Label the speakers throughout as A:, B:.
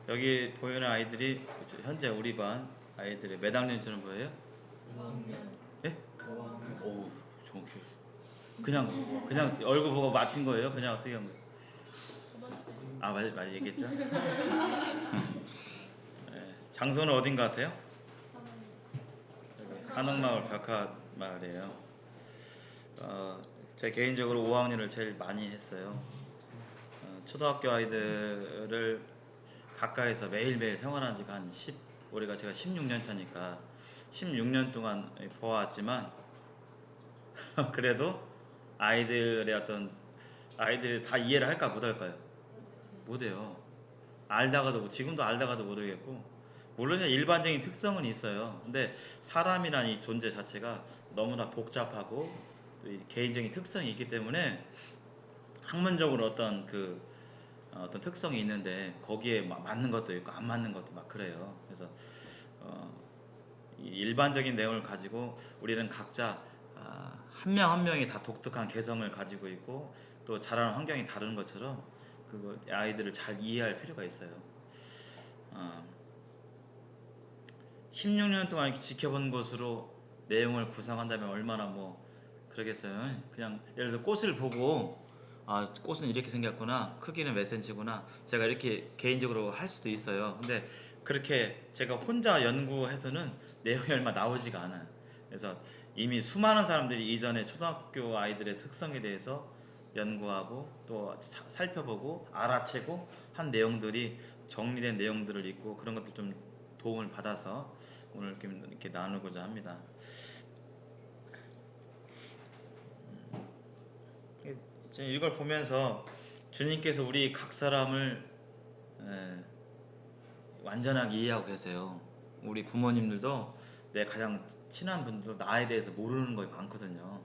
A: 여기 보이는 아이들이 현재 우리 반 아이들의 몇 학년처럼 보여요?
B: 5학년.
A: 예? 5학년. 오, 좋은 교. 그냥 얼굴 보고 맞힌 거예요? 그냥 어떻게 한 거예요? 아, 맞 얘기했죠? 예, 장소는 어딘 것 같아요? 한옥마을 벽화마을이에요. 제 개인적으로 5학년을 제일 많이 했어요. 초등학교 아이들을 가까이서 매일매일 생활한 지가 한 10, 올해가 제가 16년 차니까 16년 동안 보아왔지만 그래도 아이들의 어떤 아이들이 다 이해를 할까 못할까요? 못해요. 알다가도 지금도 알다가도 모르겠고 물론 일반적인 특성은 있어요. 근데 사람이란 이 존재 자체가 너무나 복잡하고 또 이 개인적인 특성이 있기 때문에 학문적으로 어떤 특성이 있는데 거기에 맞는 것도 있고 안 맞는 것도 막 그래요. 그래서 어, 이 일반적인 내용을 가지고 우리는 각자 한 명 한 명이 다 독특한 개성을 가지고 있고 또 자라는 환경이 다른 것처럼 그걸 아이들을 잘 이해할 필요가 있어요. 어, 16년 동안 이렇게 지켜본 것으로 내용을 구상한다면 얼마나 뭐 그러겠어요. 그냥 예를 들어 꽃을 보고 꽃은 이렇게 생겼구나, 크기는 몇 센치구나, 제가 이렇게 개인적으로 할 수도 있어요. 근데 그렇게 제가 혼자 연구해서는 내용이 얼마 나오지가 않아요. 그래서 이미 수많은 사람들이 이전에 초등학교 아이들의 특성에 대해서 연구하고 또 살펴보고 알아채고 한 내용들이 정리된 내용들을 읽고 그런 것들 좀 도움을 받아서 오늘 이렇게 나누고자 합니다. 이걸 보면서 주님께서 우리 각 사람을 완전하게 이해하고 계세요. 우리 부모님들도 내 가장 친한 분들도 나에 대해서 모르는 거이 많거든요.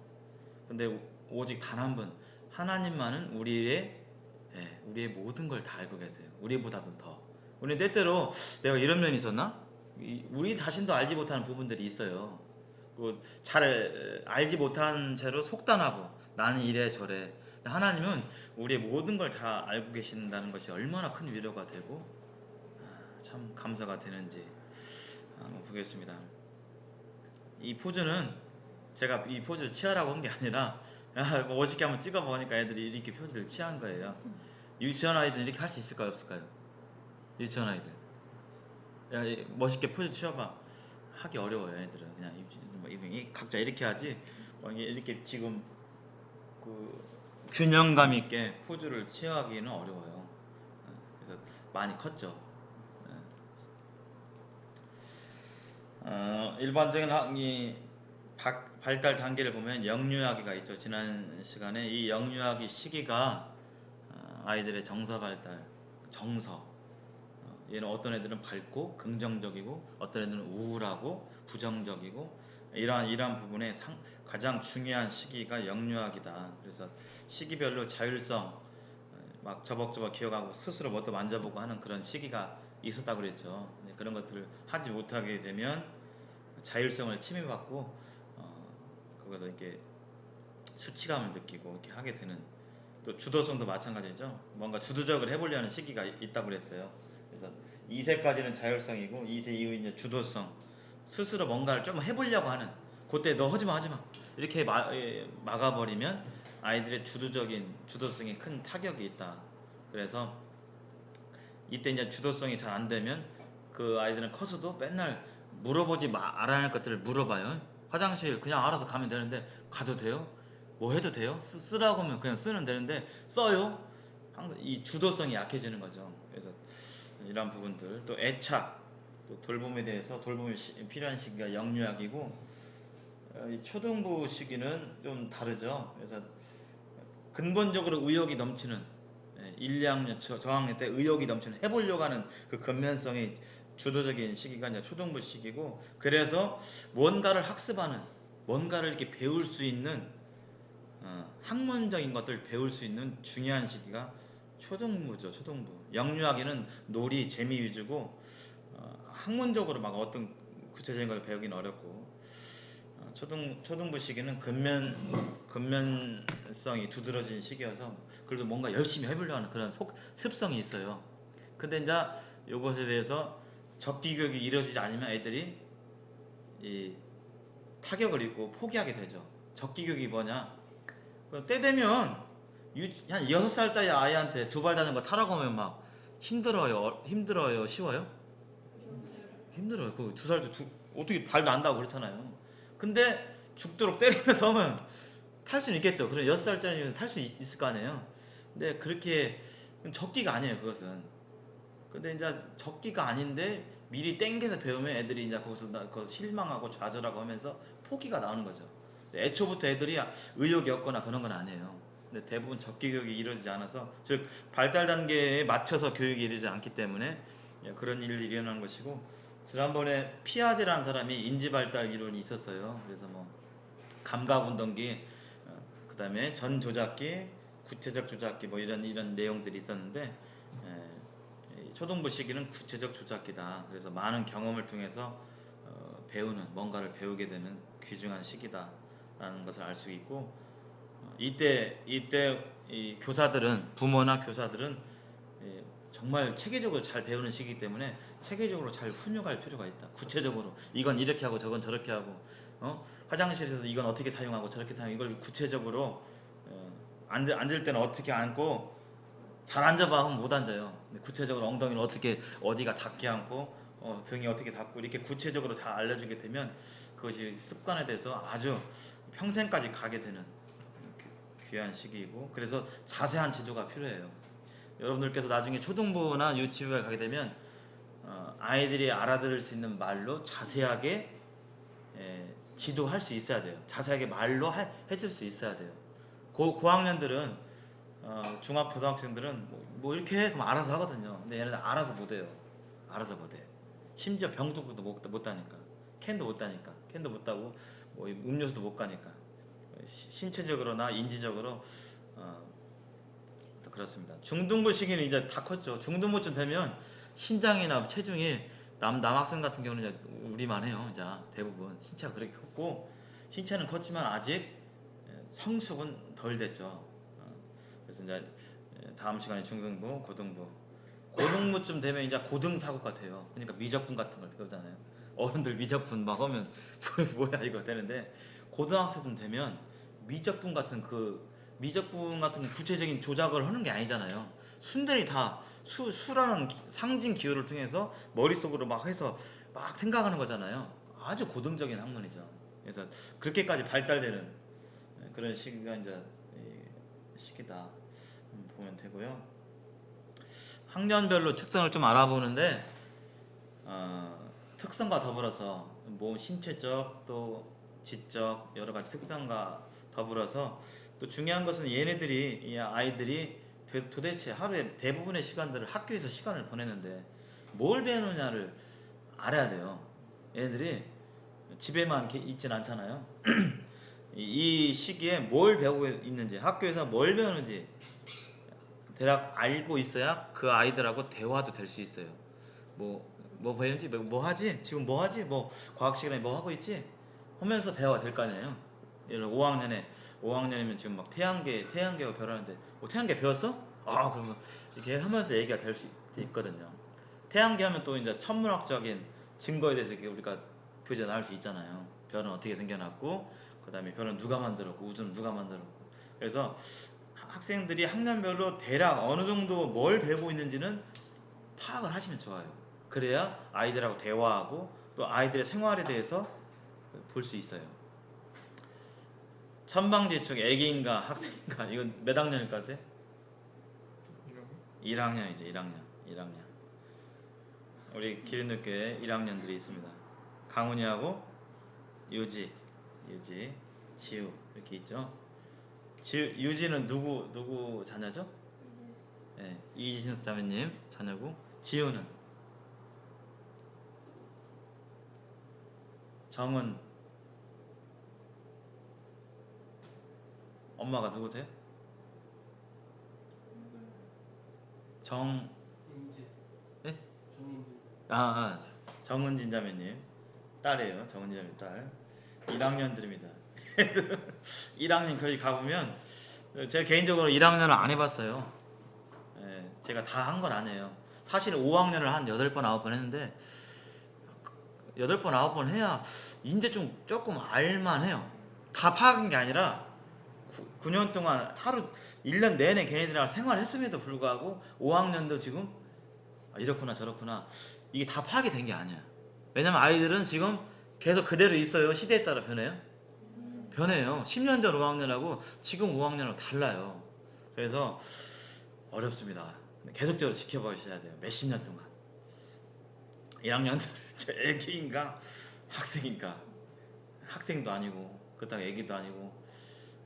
A: 근데 오직 단 한 분, 하나님만은 우리의 모든 걸 다 알고 계세요. 우리보다도 더. 우리 때때로 내가 이런 면이 있었나? 우리 자신도 알지 못하는 부분들이 있어요. 잘 알지 못한 채로 속단하고 나는 이래 저래. 하나님은 우리의 모든 걸 다 알고 계신다는 것이 얼마나 큰 위로가 되고 참 감사가 되는지 한번 보겠습니다. 이 포즈는 제가 이 포즈를 취하라고 한 게 아니라 뭐 멋있게 한번 찍어보니까 애들이 이렇게 포즈를 취한 거예요. 유치원 아이들 이렇게 할 수 있을까요 없을까요? 유치원 아이들 야, 멋있게 포즈 취해봐. 하기 어려워요 애들은. 그냥 각자 이렇게 하지 이렇게 지금 그 균형감 있게 포즈를 취하기는 어려워요. 그래서 많이 컸죠. 일반적인 발달 단계를 보면 영유아기가 있죠. 지난 시간에 이 영유아기 시기가 아이들의 정서 발달, 정서. 얘는 어떤 애들은 밝고 긍정적이고 어떤 애들은 우울하고 부정적이고 이러한 부분에 가장 중요한 시기가 영유아기다. 그래서 시기별로 자율성 막 저벅저벅 기어가고 스스로 뭣도 만져보고 하는 그런 시기가 있었다고 그랬죠. 그런 것들을 하지 못하게 되면 자율성을 침해받고 거기서 이렇게 수치감을 느끼고 이렇게 하게 되는 또 주도성도 마찬가지죠. 뭔가 주도적으로 해보려는 시기가 있다고 그랬어요. 그래서 2세까지는 자율성이고 2세 이후 이제 주도성 스스로 뭔가를 좀 해보려고 하는 그때 너 하지마 하지마 이렇게 막아버리면 아이들의 주도성에 큰 타격이 있다. 그래서 이때 이제 주도성이 잘 안 되면 그 아이들은 커서도 맨날 물어보지 말아야 할 것들을 물어봐요. 화장실 그냥 알아서 가면 되는데 가도 돼요? 뭐 해도 돼요? 쓰라고 하면 그냥 쓰면 되는데 써요? 항상 이 주도성이 약해지는 거죠. 그래서 이런 부분들 또 애착 또 돌봄에 대해서 돌봄이 필요한 시기가 영유아기고 이 초등부 시기는 좀 다르죠. 그래서 근본적으로 의욕이 넘치는 1, 2학년 저학년 때 의욕이 넘치는 해보려고 하는 그 근면성이 주도적인 시기가 이제 초등부 시기고 그래서 뭔가를 학습하는 뭔가를 이렇게 배울 수 있는 학문적인 것들을 배울 수 있는 중요한 시기가 초등부죠. 초등부. 영유아기는 놀이 재미 위주고 학문적으로 막 어떤 구체적인 걸 배우기는 어렵고 초등부 시기는 근면성이 두드러진 시기여서 그래도 뭔가 열심히 해보려고 하는 그런 습성이 있어요. 근데 이제 이것에 대해서 적기 교육이 이루어지지 않으면 애들이 이 타격을 입고 포기하게 되죠. 적기 교육이 뭐냐? 때 되면 한 6살짜리 아이한테 두발 자전거 타라고 하면 막 힘들어요, 쉬워요? 힘들어요. 그 2살도 어떻게 발도 안다고 그렇잖아요. 근데 죽도록 때리면서 하면 탈 수는 있겠죠. 그럼 6살짜리는 탈 수 있을 거 아니에요. 근데 그렇게 적기가 아니에요, 그것은. 근데 이제 적기가 아닌데 미리 땡겨서 배우면 애들이 이제 거기서 실망하고 좌절하고 하면서 포기가 나오는 거죠. 애초부터 애들이 의욕이 없거나 그런 건 아니에요. 근데 대부분 적기 교육이 이루어지지 않아서, 즉 발달 단계에 맞춰서 교육이 이루어지지 않기 때문에 그런 일이 일어나는 것이고, 지난번에 피아제라는 사람이 인지 발달 이론이 있었어요. 그래서 뭐 감각 운동기, 그다음에 전 조작기, 구체적 조작기 뭐 이런 내용들이 있었는데, 초등부 시기는 구체적 조작기다. 그래서 많은 경험을 통해서 배우는, 뭔가를 배우게 되는 귀중한 시기다라는 것을 알 수 있고, 이때 이 교사들은, 부모나 교사들은 정말 체계적으로 잘 배우는 시기이기 때문에 체계적으로 잘 훈육할 필요가 있다. 구체적으로 이건 이렇게 하고 저건 저렇게 하고, 화장실에서 이건 어떻게 사용하고 저렇게 사용, 이걸 구체적으로 앉을 때는 어떻게 앉고, 잘 앉아봐 하면 못 앉아요. 구체적으로 엉덩이를 어떻게 어디가 닿게 앉고, 등이 어떻게 닿고, 이렇게 구체적으로 잘 알려주게 되면 그것이 습관에 대해서 아주 평생까지 가게 되는 귀한 시기이고, 그래서 자세한 지도가 필요해요. 여러분들께서 나중에 초등부나 유치부에 가게 되면 아이들이 알아들을 수 있는 말로 자세하게 지도할 수 있어야 돼요. 자세하게 말로 해줄 수 있어야 돼요. 고학년들은 중학고등학생들은 뭐 이렇게 해 그럼 알아서 하거든요. 근데 얘네들 알아서 못해요. 알아서 못해. 심지어 병뚜껑도 못 따니까, 캔도 못 따니까, 캔도 못 따고 뭐 음료수도 못 가니까, 신체적으로나 인지적으로 그렇습니다. 중등부 시기는 이제 다 컸죠. 중등부쯤 되면 신장이나 체중이 남학생 같은 경우는 이제 우리만 해요. 이제 대부분 신체가 그렇게 컸고, 신체는 컸지만 아직 성숙은 덜 됐죠. 그래서 이제 다음 시간에 중등부, 고등부. 고등부쯤 되면 이제 고등사고 같아요. 그러니까 미적분 같은 걸 배우잖아요. 어른들 미적분 막 하면 뭐야 이거 되는데, 고등학생쯤 되면 미적분 같은 구체적인 조작을 하는 게 아니잖아요. 순들이 다 수라는 상징 기호를 통해서 머릿속으로 막 해서 막 생각하는 거잖아요. 아주 고등적인 학문이죠. 그래서 그렇게까지 발달되는 그런 시기가 이제 시기다 보면 되고요. 학년별로 특성을 좀 알아보는데, 특성과 더불어서 뭐 신체적 또 지적 여러 가지 특성과 더불어서 또 중요한 것은 얘네들이, 이 아이들이 도대체 하루에 대부분의 시간들을 학교에서 시간을 보내는데 뭘 배우느냐를 알아야 돼요. 얘네들이 집에만 이렇게 있진 않잖아요. 이 시기에 뭘 배우고 있는지, 학교에서 뭘 배우는지 대략 알고 있어야 그 아이들하고 대화도 될 수 있어요. 뭐 배우는지, 뭐 하지? 지금 뭐 하지? 뭐 과학 시간에 뭐 하고 있지? 하면서 대화가 될 거 아니에요. 예를 들어 5학년이면 지금 막 태양계가 별하는데, 태양계 배웠어? 그러면 이렇게 하면서 얘기가 될 수 있거든요. 태양계 하면 또 이제 천문학적인 증거에 대해서 우리가 교재 나올 수 있잖아요. 별은 어떻게 생겨났고, 그 다음에 별은 누가 만들었고, 우주는 누가 만들었고. 그래서 학생들이 학년별로 대략 어느 정도 뭘 배우고 있는지는 파악을 하시면 좋아요. 그래야 아이들하고 대화하고 또 아이들의 생활에 대해서 볼 수 있어요. 천방지축 애기인가 학생인가, 이건 몇 학년일 것 같아? 1학년이죠. 1학년. 우리 기린교회 1학년들이 있습니다. 강훈이하고 유지, 지우 이렇게 있죠. 유지는 누구 자녀죠? 네, 이진석 자매님 자녀고, 지우는 정은 엄마가 누구세요? 정 네? 정은진 자매님 딸이에요. 정은진 자매님 딸. 1학년들입니다. 1학년 거기 가보면 제가 개인적으로 1학년을 안 해봤어요. 예, 제가 다 한 건 아니에요. 사실 5학년을 한 8번 9번 했는데 8번 9번 해야 이제 좀 조금 알만해요. 다 파악한 게 아니라 9년 동안 하루 1년 내내 걔네들이랑 생활했음에도 불구하고 5학년도 지금 이렇구나 저렇구나 이게 다 파악이 된 게 아니야. 왜냐면 아이들은 지금 계속 그대로 있어요. 시대에 따라 변해요. 변해요. 10년 전 5학년하고 지금 5학년하고 달라요. 그래서 어렵습니다. 계속적으로 지켜보셔야 돼요. 몇십 년 동안. 1학년들 저 애기인가 학생인가. 학생도 아니고 그렇다고 애기도 아니고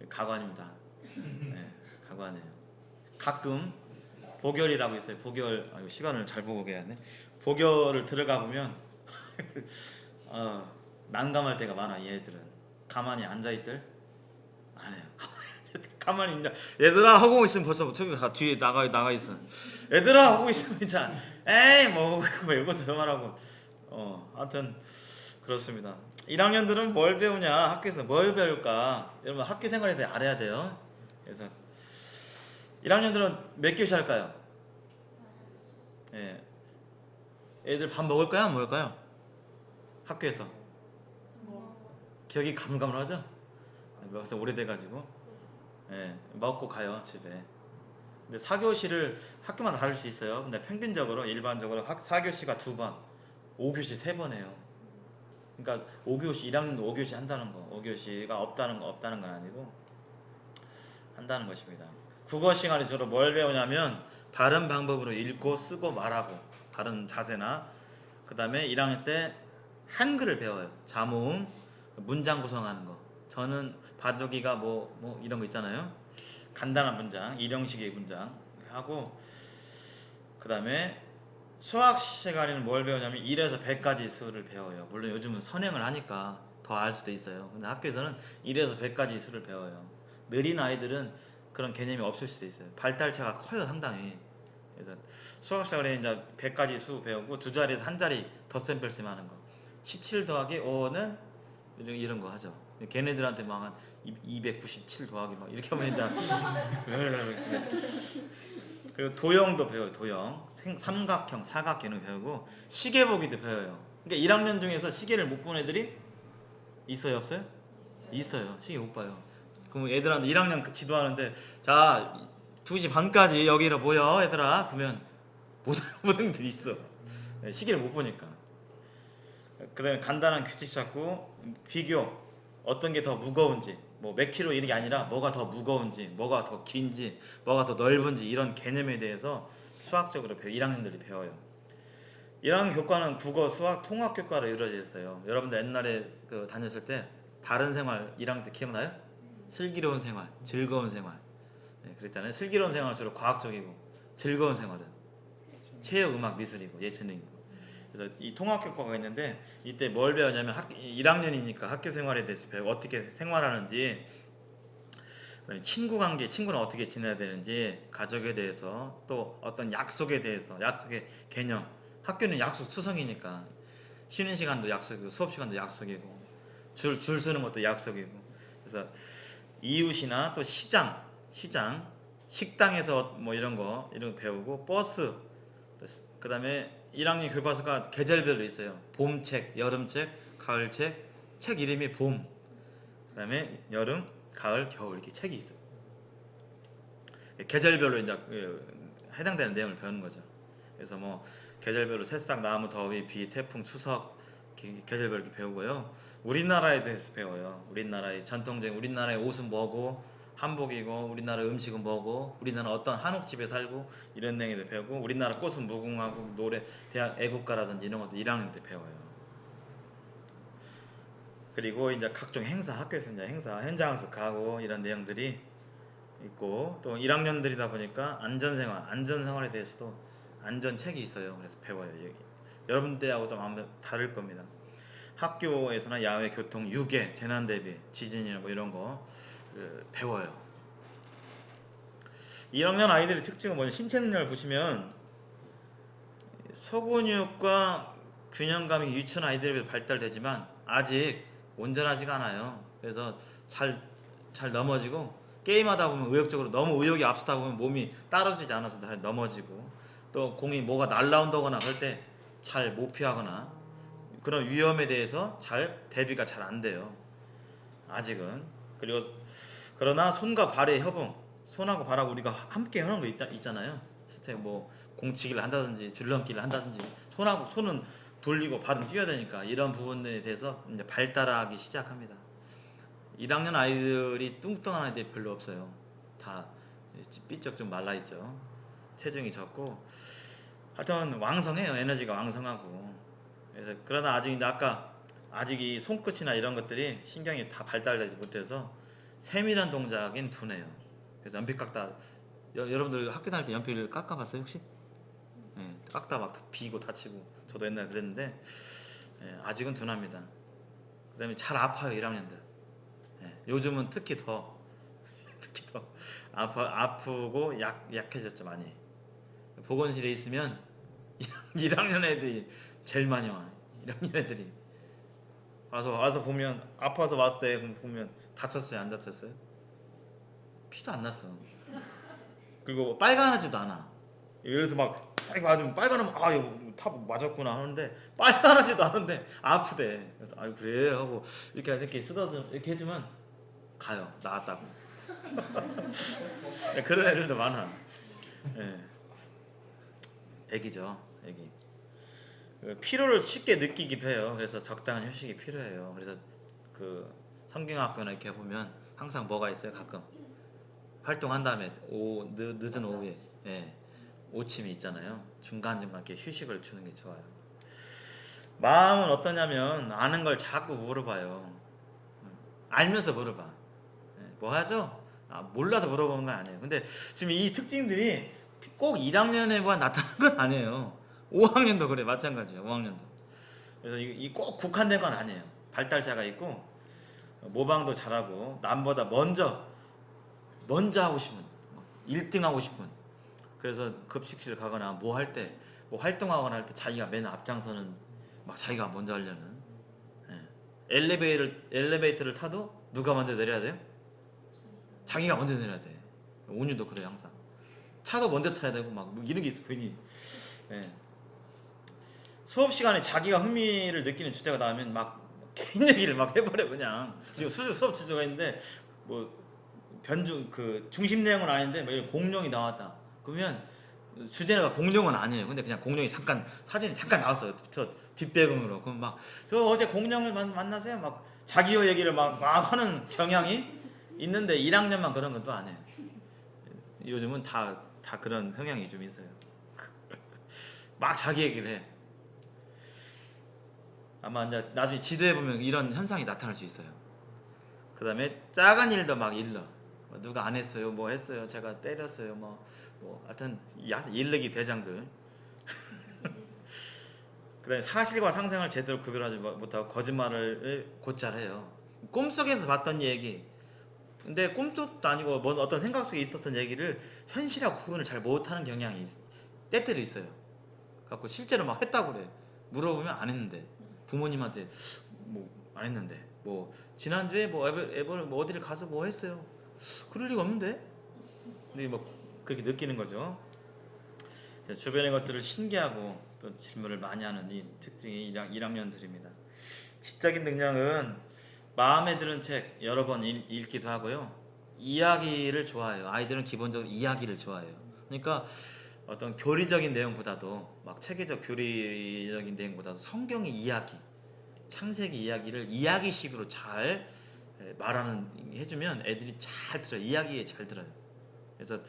A: 가관입니다. 네, 가관이에요. 가끔 보결이라고 있어요. 보결 시간을 잘 보고 계야네. 보결을 들어가 보면 난감할 때가 많아. 얘들은 가만히 앉아있들 안 해요. 가만히 있냐. 얘들아 하고 있으면 벌써 저기 다 뒤에 나가 있어. 얘들아 하고 있으면 진짜 에이 뭐 이거 저 말하고 하여튼 그렇습니다. 1학년들은 뭘 배우냐, 학교에서 뭘 배울까, 여러분 학교 생활에 대해 알아야 돼요. 그래서 1학년들은 몇 교시 할까요? 예. 애들 밥 먹을까요? 안 먹을까요? 학교에서 기억이 가물가물하죠? 벌써 오래돼가지고 먹고 가요 집에. 근데 4교시를 학교마다 다를 수 있어요. 근데 평균적으로 일반적으로 4교시가 2번, 5교시 3번 해요. 그러니까 5교시 1학년도 5교시 한다는 거, 5교시가 없다는 건 아니고 한다는 것입니다. 국어 시간에 주로 뭘 배우냐면 바른 방법으로 읽고 쓰고 말하고 바른 자세나 그 다음에 1학년 때 한글을 배워요. 자모음, 문장 구성하는 거. 저는 바둑이가 뭐 이런 거 있잖아요. 간단한 문장, 일형식의 문장 하고 그 다음에 수학 시간에는 뭘 배우냐면 1에서 100까지 수를 배워요. 물론 요즘은 선행을 하니까 더 알 수도 있어요. 근데 학교에서는 1에서 100까지 수를 배워요. 느린 아이들은 그런 개념이 없을 수도 있어요. 발달차가 커요 상당히. 그래서 수학 시간에 이제 100까지 수 배우고 두 자리에서 한 자리 덧셈 뺄셈 하는 거. 17 더하기 5는 이런 거 하죠. 걔네들한테 막 한 297 더하기 막 이렇게 하면 이제 그리고 도형도 배워요. 도형, 삼각형, 사각형을 배우고 시계 보기도 배워요. 그러니까 1학년 중에서 시계를 못 본 애들이 있어요, 없어요? 있어요. 시계 못 봐요. 그럼 애들한테 1학년 그 지도하는데 자 2시 반까지 여기로 모여 얘들아 그러면 모든 애들이 있어. 시계를 못 보니까. 그 다음에 간단한 규칙 잡고 비교 어떤 게 더 무거운지 뭐 몇 킬로 이런 게 아니라 뭐가 더 무거운지 뭐가 더 긴지 뭐가 더 넓은지 이런 개념에 대해서 수학적으로 1학년들이 배워요. 1학년 교과는 국어, 수학, 통합 교과로 이루어져 있어요. 여러분들 옛날에 다녔을 때 바른 생활 1학년 때 기억나요? 슬기로운 생활, 즐거운 생활 그랬잖아요. 슬기로운 생활은 주로 과학적이고 즐거운 생활은 체육, 음악, 미술이고 예체능이고. 그래서 이 통합교과가 있는데 이때 뭘 배우냐면 1학년이니까 학교 생활에 대해서 배우고 어떻게 생활하는지 친구 관계, 친구랑 어떻게 지내야 되는지 가족에 대해서 또 어떤 약속에 대해서 약속의 개념. 학교는 약속 투성이니까 쉬는 시간도 약속이고 수업 시간도 약속이고 줄 서는 것도 약속이고 그래서 이웃이나 또 식당에서 뭐 이런 거 배우고 버스 그 다음에 1학년 교과서가 계절별로 있어요. 봄책, 여름책, 가을책, 책 이름이 봄, 그 다음에 여름, 가을, 겨울 이렇게 책이 있어요. 계절별로 이제 해당되는 내용을 배우는 거죠. 그래서 뭐 계절별로 새싹, 나무, 더위, 비, 태풍, 추석 계절별로 이렇게 배우고요. 우리나라에 대해서 배워요. 우리나라의 전통적인 우리나라의 옷은 뭐고 한복이고 우리나라 음식은 뭐고 우리나라 어떤 한옥집에 살고 이런 내용도 배우고 우리나라 꽃은 무궁화고 노래 대학 애국가라든지 이런 것도 1학년 때 배워요. 그리고 이제 각종 행사 학교에서 이제 행사 현장에서 가고 이런 내용들이 있고 또 1학년들이다 보니까 안전생활에 대해서도 안전책이 있어요. 그래서 배워요. 여러분 때하고 좀 아무래도 다를 겁니다. 학교에서나 야외 교통, 유계, 재난 대비, 지진이나 뭐 이런 거 배워요. 1학년 아이들의 특징은 뭐냐? 신체 능력을 보시면 소근육과 균형감이 유치원 아이들에 발달되지만 아직 온전하지가 않아요. 그래서 잘 넘어지고, 게임하다 보면 의욕적으로 너무 의욕이 앞서다 보면 몸이 따라주지 않아서 잘 넘어지고, 또 공이 뭐가 날라온다거나 그럴 때 잘 못 피하거나 그런 위험에 대해서 잘 대비가 잘 안 돼요. 아직은. 그리고 그러나 손과 발의 협응, 손하고 발하고 우리가 함께 하는 거 있잖아요. 스텝 뭐 공치기를 한다든지 줄넘기를 한다든지 손은 돌리고 발은 뛰어야 되니까 이런 부분들에 대해서 이제 발달하기 시작합니다. 1학년 아이들이 뚱뚱한 아이들이 별로 없어요. 다 삐쩍 좀 말라있죠. 체중이 적고 하여튼 왕성해요. 에너지가 왕성하고. 그래서 그러나 아직 이제 아직 이 손끝이나 이런 것들이 신경이 다 발달되지 못해서 세밀한 동작인 둔해요. 그래서 연필 깎다 여러분들 학교 다닐 때 연필을 깎아봤어요 혹시? 예, 깎다 막 비고 다치고 저도 옛날에 그랬는데 예, 아직은 둔합니다. 그 다음에 잘 아파요 1학년들. 예, 요즘은 특히 더 아프고 약해졌죠 많이. 보건실에 있으면 1학년 애들이 제일 많이 와요. 1학년 애들이 와서 보면 아파서 왔을 때 보면 다쳤어요 안 다쳤어요? 피도 안 났어. 그리고 빨간하지도 않아. 예를 들어서 막 이거 맞으면 빨간하면 아 이거 탑 맞았구나 하는데 빨간하지도 않은데 아프대. 그래서 아 그래 하고 이렇게 쓰다듬 이렇게 해주면 가요 나았다고. 그런 애들도 많아. 예, 애기죠 애기. 피로를 쉽게 느끼기도 해요. 그래서 적당한 휴식이 필요해요. 그래서 그 성경학교나 이렇게 보면 항상 뭐가 있어요 가끔 활동한 다음에 늦은 오후에 예, 오침이 있잖아요. 중간중간 이렇게 휴식을 주는 게 좋아요. 마음은 어떠냐면 아는 걸 자꾸 물어봐요. 알면서 물어봐. 예, 뭐 하죠? 몰라서 물어보는 건 아니에요. 근데 지금 이 특징들이 꼭 1학년에만 나타나는 건 아니에요. 5학년도 그래 마찬가지예요. 5학년도. 그래서 이 꼭 국한된 건 아니에요. 발달차가 있고 모방도 잘하고 남보다 먼저 하고 싶은 1등 하고 싶은 그래서 급식실 가거나 뭐 할 때 뭐 활동하거나 할 때 자기가 맨 앞장서는 막 자기가 먼저 하려는 예. 엘리베이터를 타도 누가 먼저 내려야 돼요? 자기가 먼저 내려야 돼. 온유도 그래요 항상. 차도 먼저 타야 되고 막뭐 이런 게 있어 괜히. 예. 수업 시간에 자기가 흥미를 느끼는 주제가 나오면 막 개인 얘기를 막 해버려 그냥. 지금 수업 주제가 있는데 뭐 변중 그 중심 내용은 아닌데 뭐 공룡이 나왔다. 그러면 주제가 공룡은 아니에요. 근데 그냥 공룡이 잠깐 사진이 잠깐 나왔어요. 저 뒷배경으로. 그럼 막 저 어제 공룡을 만나세요. 막 자기의 얘기를 막 하는 경향이 있는데 1학년만 그런 건 또 아니에요. 요즘은 다 그런 성향이 좀 있어요. 막 자기 얘기를 해. 아마 이제 나중에 지도해 보면 이런 현상이 나타날 수 있어요. 그 다음에 작은 일도 막 일러. 누가 안 했어요, 뭐 했어요, 제가 때렸어요, 하여튼 일르기 대장들. 그 다음에 사실과 상상을 제대로 구별하지 못하고 거짓말을 곧잘 해요. 꿈속에서 봤던 얘기, 근데 꿈속도 아니고 뭐 어떤 생각 속에 있었던 얘기를 현실하고 구분을 잘 못하는 경향이 때때로 있어요. 갖고 실제로 막 했다고 그래. 물어보면 안 했는데 부모님한테 뭐 안 했는데 뭐 지난주에 뭐 에버를 뭐 어디를 가서 뭐 했어요. 그럴 리가 없는데. 근데 뭐 그렇게 느끼는 거죠. 주변의 것들을 신기하고 또 질문을 많이 하는 이 특징이 1학년들입니다. 지적인 능력은 마음에 드는 책 여러 번 읽기도 하고요. 이야기를 좋아해요. 아이들은 기본적으로 이야기를 좋아해요. 그러니까 어떤 교리적인 내용보다도 막 체계적 교리적인 내용보다도 성경의 이야기, 창세기 이야기를 이야기식으로 잘 말하는 해주면 애들이 잘 들어요. 이야기에 잘 들어요. 그래서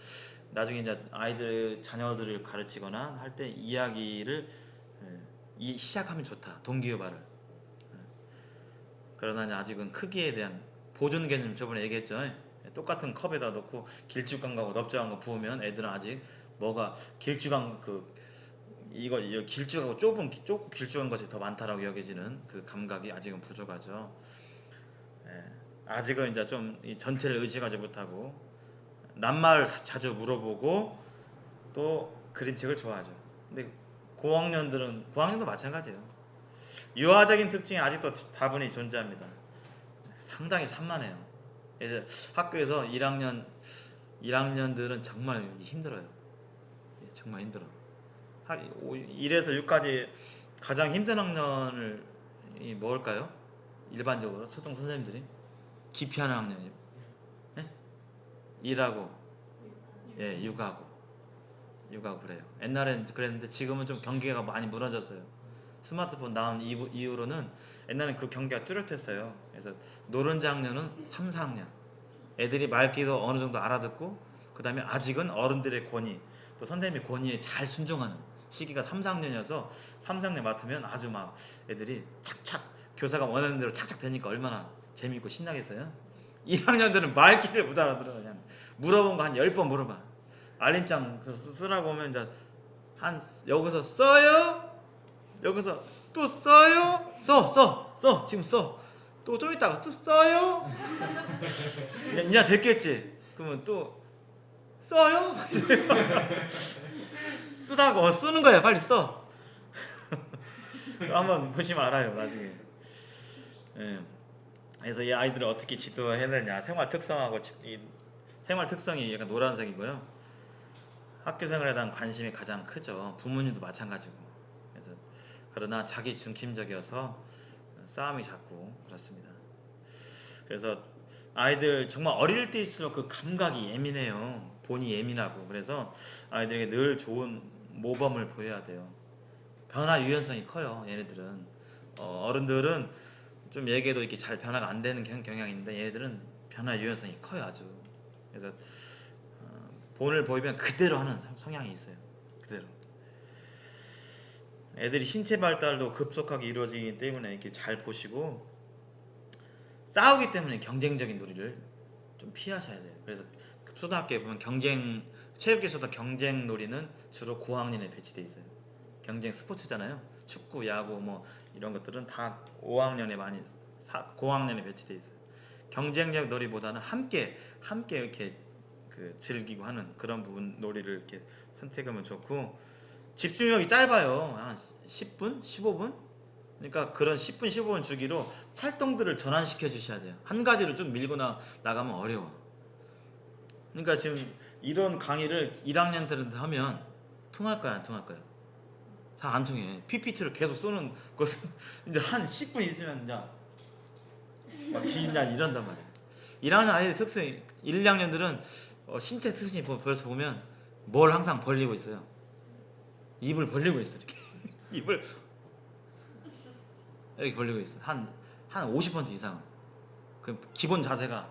A: 나중에 이제 아이들 자녀들을 가르치거나 할 때 이야기를 시작하면 좋다. 동기유발을. 그러나 아직은 크기에 대한 보존 개념 저번에 얘기했죠. 똑같은 컵에다 넣고 길쭉한 거하고 넓적한 거 부으면 애들은 아직 뭐가 길쭉한 이거 길쭉하고 좁고 길쭉한 것이 더 많다라고 여겨지는 그 감각이 아직은 부족하죠. 예, 아직은 이제 좀 전체를 의식하지 못하고 낱말 자주 물어보고 또 그림책을 좋아하죠. 근데 고학년도 마찬가지예요. 유아적인 특징이 아직도 다분히 존재합니다. 상당히 산만해요. 그래서 학교에서 1학년들은 정말 힘들어요. 정말 힘들어. 1에서 6까지 가장 힘든 학년을 뭘까요? 일반적으로 초등 선생님들이 기피하는 학년이요. 네? 1하고 예, 6하고 그래요. 옛날엔 그랬는데 지금은 좀 경계가 많이 무너졌어요. 스마트폰 나온 이후로는 옛날엔 그 경계가 뚜렷했어요. 그래서 노른자 학년은 3, 4학년. 애들이 말귀도 어느 정도 알아듣고 그 다음에 아직은 어른들의 권위 또 선생님의 권위에 잘 순종하는 시기가 3, 4학년이어서 3, 4학년 맡으면 아주 막 애들이 착착 교사가 원하는 대로 착착 되니까 얼마나 재밌고 신나겠어요. 1학년들은 말귀를 못 알아들어. 그냥 물어본 거 한 10번 물어봐. 알림장 쓰라고 하면 이제 한 여기서 써요? 여기서 또 써요? 써 지금 써. 또 좀 있다가 또 써요? 이제 됐겠지. 그러면 또 써요? 쓰라고 쓰는 거야. 빨리 써. 한번 보시면 알아요. 나중에. 예. 그래서 이 아이들을 어떻게 지도해야 되냐. 생활 특성하고 이 생활 특성이 약간 노란색이고요. 학교 생활에 대한 관심이 가장 크죠. 부모님도 마찬가지고. 그래서 그러나 자기 중심적이어서 싸움이 자꾸 그렇습니다. 그래서 아이들 정말 어릴 때일수록 그 감각이 예민해요. 본이 예민하고. 그래서 아이들에게 늘 좋은 모범을 보여야 돼요. 변화 유연성이 커요. 얘네들은 어른들은 좀 얘기해도 이렇게 잘 변화가 안 되는 경향이 있는데 얘네들은 변화 유연성이 커요. 아주. 그래서 본을 보이면 그대로 하는 성향이 있어요. 그대로. 애들이 신체 발달도 급속하게 이루어지기 때문에 이렇게 잘 보시고 싸우기 때문에 경쟁적인 놀이를 좀 피하셔야 돼요. 그래서 초등학교에 보면 체육에서도 경쟁 놀이는 주로 고학년에 배치돼 있어요. 경쟁 스포츠잖아요. 축구, 야구 뭐 이런 것들은 다 5학년에 많이 고학년에 배치돼 있어요. 경쟁력 놀이보다는 함께 이렇게 즐기고 하는 그런 부분 놀이를 이렇게 선택하면 좋고 집중력이 짧아요. 한 10분, 15분. 그러니까 그런 10분, 15분 주기로 활동들을 전환시켜 주셔야 돼요. 한 가지로 쭉 밀고 나가면 어려워. 그러니까 지금 이런 강의를 1학년들한테 하면 통할 거야, 안 통할 거야? 잘 안 통해. PPT를 계속 쏘는 것은 이제 한 10분 있으면 이제 막 이런단 말이야. 1학년 아이들 특성, 1, 2학년들은 신체 특징이 벌써 보면 뭘 항상 벌리고 있어요. 입을 벌리고 있어, 이렇게. 입을 이렇게 벌리고 있어. 한 50% 이상은. 그 기본 자세가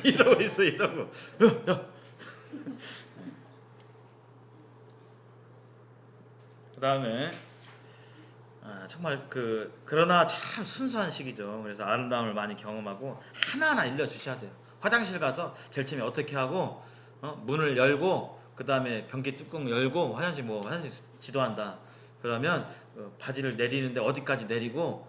A: 이러고 있어, 이러고. 그 다음에 정말 그러나 참 순수한 시기죠. 그래서 아름다움을 많이 경험하고 하나하나 일러주셔야 돼요. 화장실 가서 제일 처음에 어떻게 하고 문을 열고 그 다음에 변기 뚜껑 열고 화장실 지도한다. 그러면 바지를 내리는데 어디까지 내리고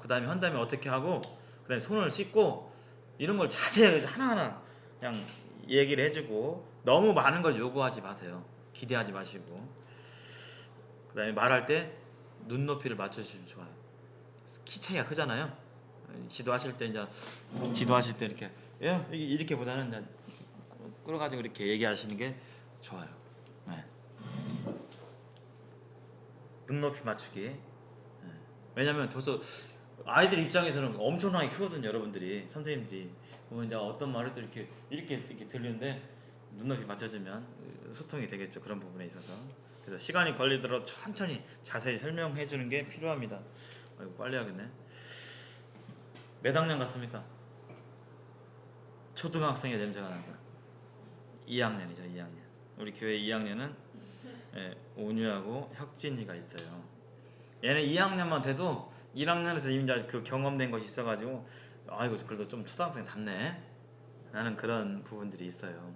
A: 그 다음에 한 다음에 어떻게 하고 그 다음에 손을 씻고 이런 걸 자세히 하나하나 그냥 얘기를 해주고 너무 많은 걸 요구하지 마세요. 기대하지 마시고 그 다음에 말할 때 눈높이를 맞춰주시면 좋아요. 키 차이가 크잖아요. 지도하실 때 이렇게 이렇게 보다는 이제 끌어가지고 이렇게 얘기하시는 게 좋아요. 네. 눈높이 맞추기. 네. 왜냐면 벌써 아이들 입장에서는 엄청나게 크거든요. 여러분들이 선생님들이 그러면 이제 어떤 말을 또 이렇게 들리는데 눈높이 맞춰주면 소통이 되겠죠. 그런 부분에 있어서. 그래서 시간이 걸리더라도 천천히 자세히 설명해 주는 게 필요합니다. 아이고 빨리 하겠네. 몇 학년 같습니까? 초등학생의 냄새가 난다. 2학년이죠. 2학년. 우리 교회 2학년은 온유하고 혁진이가 있어요. 얘는 2학년만 돼도 1학년에서 이미 그 경험된 것이 있어가지고 아이고 그래도 좀 초등학생답네 라는 그런 부분들이 있어요.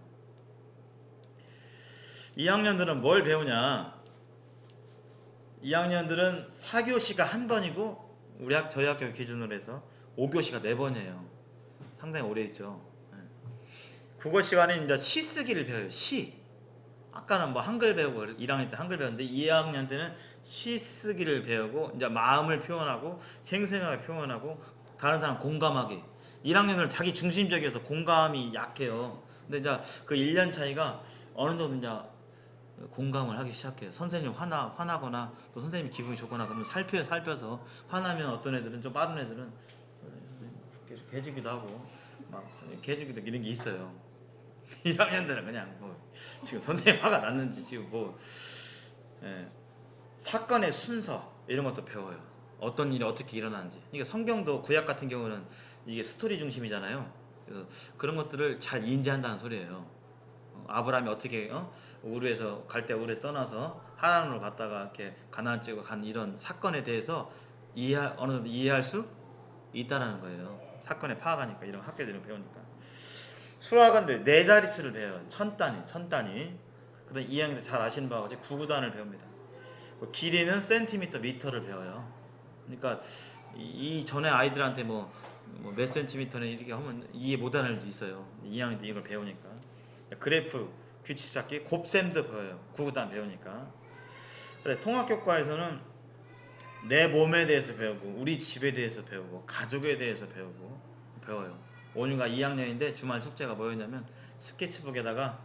A: 2학년들은 뭘 배우냐? 2학년들은 4교시가 한 번이고 저희 학교 기준으로 해서 5교시가 4번이에요. 상당히 오래 있죠. 국어 시간에 이제 시 쓰기를 배워요. 시. 아까는 뭐 한글 배우고 1학년 때 한글 배웠는데 2학년 때는 시 쓰기를 배우고 이제 마음을 표현하고 생생하게 표현하고 다른 사람 공감하기. 1학년은 자기 중심적이어서 공감이 약해요. 근데 이제 그 1년 차이가 어느 정도 이제 공감을 하기 시작해요. 선생님 화나거나 또 선생님이 기분이 좋거나 그러면 살펴서 화나면 어떤 애들은 좀 빠른 애들은 계속 개지기도 하고 막 개지기도 이런 게 있어요. 1학년들은 그냥 뭐 지금 선생님 화가 났는지 지금 뭐 예, 사건의 순서 이런 것도 배워요. 어떤 일이 어떻게 일어나는지. 그러니까 성경도 구약 같은 경우는 이게 스토리 중심이잖아요. 그래서 그런 것들을 잘 인지한다는 소리예요. 아브라함이 어떻게 우르에서 갈대 우르에서 떠나서 하란으로 갔다가 이렇게 가나안 쪽으로 간 이런 사건에 대해서 어느 정도 이해할 수 있다라는 거예요. 사건에 파악하니까 이런 학교들을 배우니까. 수학은 네 자릿수를 배워요. 천 단위. 그다음 2학년 잘 아시는 바와 같이 구구단을 배웁니다. 길이는 센티미터, 미터를 배워요. 그러니까 이 전에 아이들한테 몇 센티미터는 이렇게 하면 이해 못하는 애들도 있어요. 2학년 때 이걸 배우니까. 그래프, 규칙 찾기, 곱셈도 배워요. 구구단 배우니까. 통합교과에서는 내 몸에 대해서 배우고, 우리 집에 대해서 배우고, 가족에 대해서 배워요. 원유가 2학년인데 주말 숙제가 뭐였냐면 스케치북에다가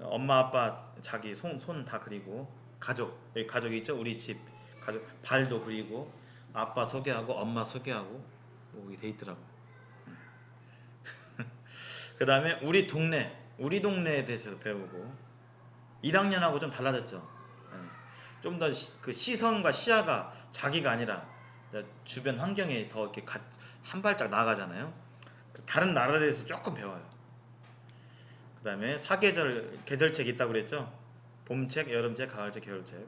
A: 엄마 아빠 자기 손 다 그리고 여기 가족이 있죠. 우리 집 가족 발도 그리고 아빠 소개하고 엄마 소개하고 뭐 이게 돼 있더라고. 그 다음에 우리 동네에 대해서 배우고 1학년하고 좀 달라졌죠. 좀 더 그 시선과 시야가 자기가 아니라 주변 환경에 더 이렇게 한 발짝 나가잖아요. 다른 나라에 대해서 조금 배워요. 그 다음에 계절책이 있다고 그랬죠. 봄책, 여름책, 가을책, 겨울책.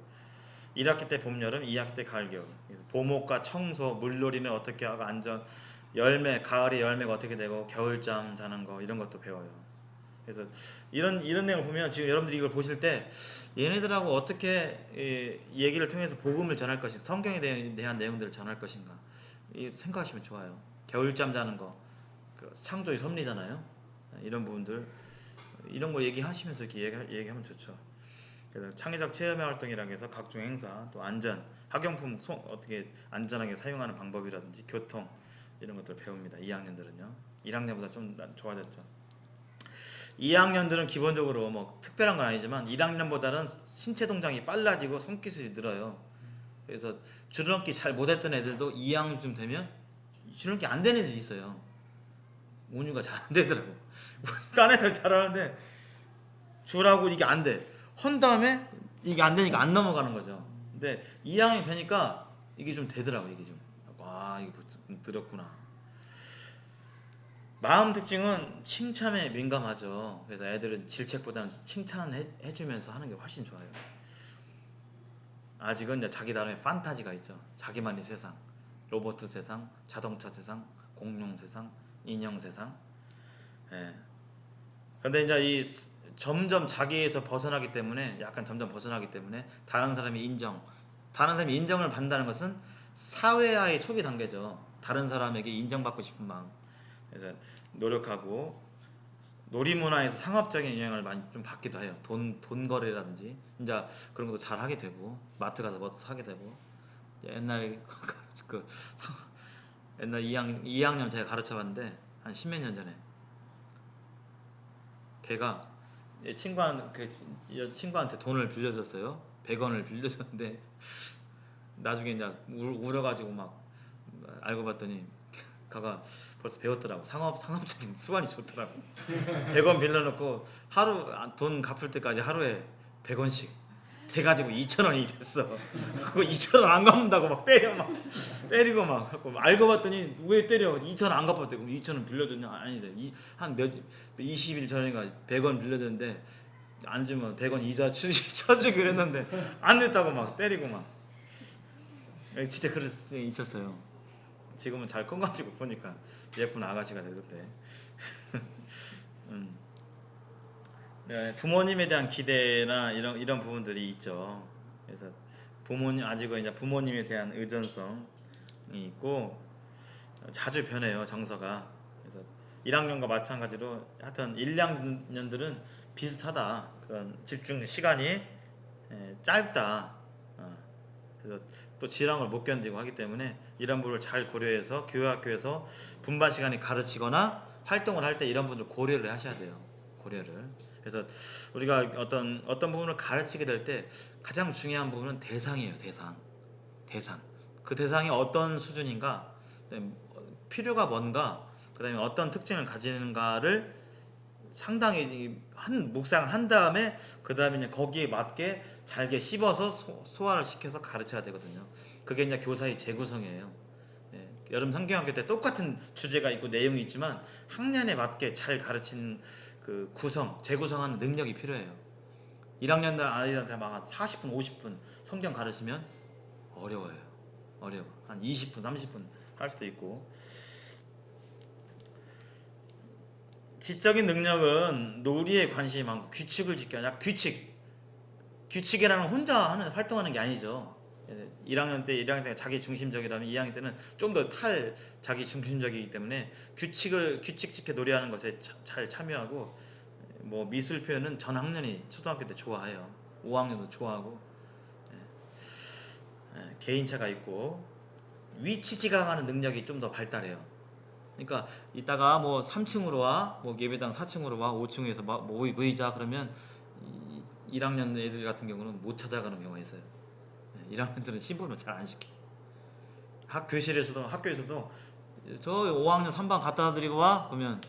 A: 1학기 때 봄, 여름, 2학기 때 가을, 겨울. 봄옷과 청소, 물놀이는 어떻게 하고 가을에 열매가 어떻게 되고 겨울잠 자는 거 이런 것도 배워요. 그래서 이런 내용을 보면 지금 여러분들이 이걸 보실 때 얘네들하고 어떻게 이 얘기를 통해서 복음을 전할 것인가, 성경에 대한 내용들을 전할 것인가 생각하시면 좋아요. 겨울잠 자는 거, 창조의 섭리잖아요. 이런 부분들 이런 거 얘기하시면서 이렇게 얘기하면 좋죠. 그래서 창의적 체험의 활동이라고 해서 각종 행사, 또 학용품 어떻게 안전하게 사용하는 방법이라든지 교통 이런 것들 배웁니다. 2학년들은요. 1학년보다 좀 좋아졌죠. 2학년들은 기본적으로 뭐 특별한 건 아니지만 1학년보다는 신체 동작이 빨라지고 손기술이 늘어요. 그래서 줄넘기 잘 못했던 애들도 2학년쯤 되면 줄넘기 안 되는 애들이 있어요. 온유가 잘 안 되더라고. 딴 애들 잘하는데 줄하고 이게 안 돼. 헌 다음에 이게 안 되니까 안 넘어가는 거죠. 근데 2학년이 되니까 이게 좀 되더라고. 이게 좀. 이게 늘었구나. 마음 특징은 칭찬에 민감하죠. 그래서 애들은 질책보다는 칭찬해주면서 하는 게 훨씬 좋아요. 아직은 이제 자기 나름의 판타지가 있죠. 자기만의 세상, 로봇 세상, 자동차 세상, 공룡 세상, 인형 세상. 예. 근데 이제 점점 자기에서 벗어나기 때문에 점점 벗어나기 때문에 다른 사람의 인정을 받는다는 것은 사회화의 초기 단계죠. 다른 사람에게 인정받고 싶은 마음. 그래서 노력하고 놀이문화에서 상업적인 영향을 많이 좀 받기도 해요. 돈 거래라든지 이제 그런 것도 잘 하게 되고 마트 가서 뭐 사게 되고 옛날에 그 옛날 2학년 제가 가르쳐 봤는데 한 십몇 년 전에 걔가 친구한테 돈을 빌려줬어요. 100원을 빌려줬는데 나중에 이제 울어가지고 막 알고 봤더니 걔가 벌써 배웠더라고. 상업적인 수완이 좋더라고. 100원 빌려놓고 돈 갚을 때까지 하루에 100원씩 돼가지고 2,000원이 됐어. 그거 2,000원 안 갚는다고 막 때리고 막 알고 봤더니 왜 때려? 2,000원 안 갚았대. 그럼 2,000원 빌려줬냐? 아니래. 한 20일 전인가 100원 빌려줬는데 안 주면 100원 이자 쳐주기로 했는데 안 됐다고 막 때리고 막. 진짜 그럴 때 있었어요. 지금은 잘 커가지고 보니까 예쁜 아가씨가 됐었대. 네, 부모님에 대한 기대나 이런 부분들이 있죠. 그래서 아직은 이제 부모님에 대한 의존성이 있고 자주 변해요, 정서가. 그래서 1학년과 마찬가지로 하여튼 1, 2학년들은 비슷하다. 그런 집중 시간이 짧다. 그래서 또 지랑을 못 견디고 하기 때문에 이런 부분을 잘 고려해서 교육학교에서 분반 시간에 가르치거나 활동을 할 때 이런 부분을 고려를 하셔야 돼요. 고려를. 그래서 우리가 어떤 부분을 가르치게 될 때 가장 중요한 부분은 대상이에요. 대상. 그 대상이 어떤 수준인가, 그다음에 필요가 뭔가, 그다음에 어떤 특징을 가지는가를 상당히 묵상한 다음에 그 다음에 이제 거기에 맞게 잘게 씹어서 소화를 시켜서 가르쳐야 되거든요. 그게 이제 교사의 재구성이에요. 예, 여름 성경학교 때 똑같은 주제가 있고 내용이 있지만 학년에 맞게 잘 가르치는 그 재구성하는 능력이 필요해요. 1학년들 아이들한테 막 40분, 50분 성경 가르치면 어려워요. 어려워. 한 20분, 30분 할 수도 있고. 지적인 능력은 놀이에 관심이 많고 규칙을 지켜야 규칙이라는 혼자 활동하는 게 아니죠. 1학년 때 자기 중심적이라면 2학년 때는 좀 더 자기 중심적이기 때문에 규칙 지켜 놀이하는 것에 잘 참여하고, 뭐 미술 표현은 전 학년이 초등학교 때 좋아해요. 5학년도 좋아하고. 개인차가 있고 위치 지각하는 능력이 좀 더 발달해요. 그러니까 이따가 뭐 3층으로 와, 뭐 예배당 4층으로 와, 5층에서 모이자 그러면 1학년 애들 같은 경우는 못 찾아가는 경우가 있어요. 1학년들은 심부름을 잘 안 시켜. 학교에서도 저 5학년 3반 갖다 드리고 와 그러면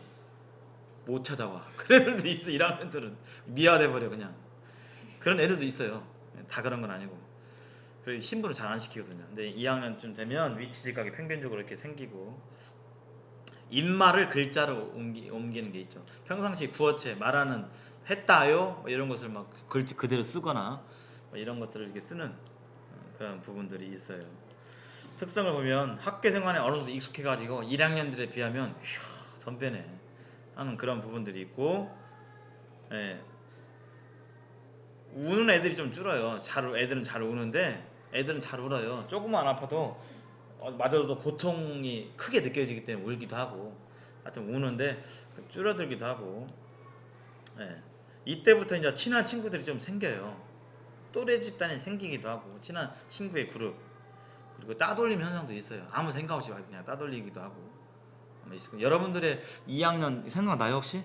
A: 못 찾아와. 그런 애들도 있어. 1학년들은 미화돼 버려 그냥. 그런 애들도 있어요. 다 그런 건 아니고. 그래서 심부름 잘 안 시키거든요. 근데 2학년쯤 되면 위치 지각이 평균적으로 이렇게 생기고, 입말을 글자로 옮기는 게 있죠. 평상시 구어체 말하는 했다요 뭐 이런 것을 막 글씨 그대로 쓰거나 뭐 이런 것들을 이렇게 쓰는 그런 부분들이 있어요. 특성을 보면 학교 생활에 어느 정도 익숙해가지고 1학년들에 비하면 휴 선배네 하는 그런 부분들이 있고, 예, 우는 애들이 좀 줄어요. 애들은 잘 우는데 애들은 잘 울어요. 조금만 아파도 맞아도 고통이 크게 느껴지기 때문에 울기도 하고, 하여튼 우는데 줄어들기도 하고. 예. 이때부터 이제 친한 친구들이 좀 생겨요. 또래 집단이 생기기도 하고, 친한 친구의 그룹. 그리고 따돌림 현상도 있어요. 아무 생각 없이 그냥 따돌리기도 하고. 여러분들의 2학년 생각나요 혹시?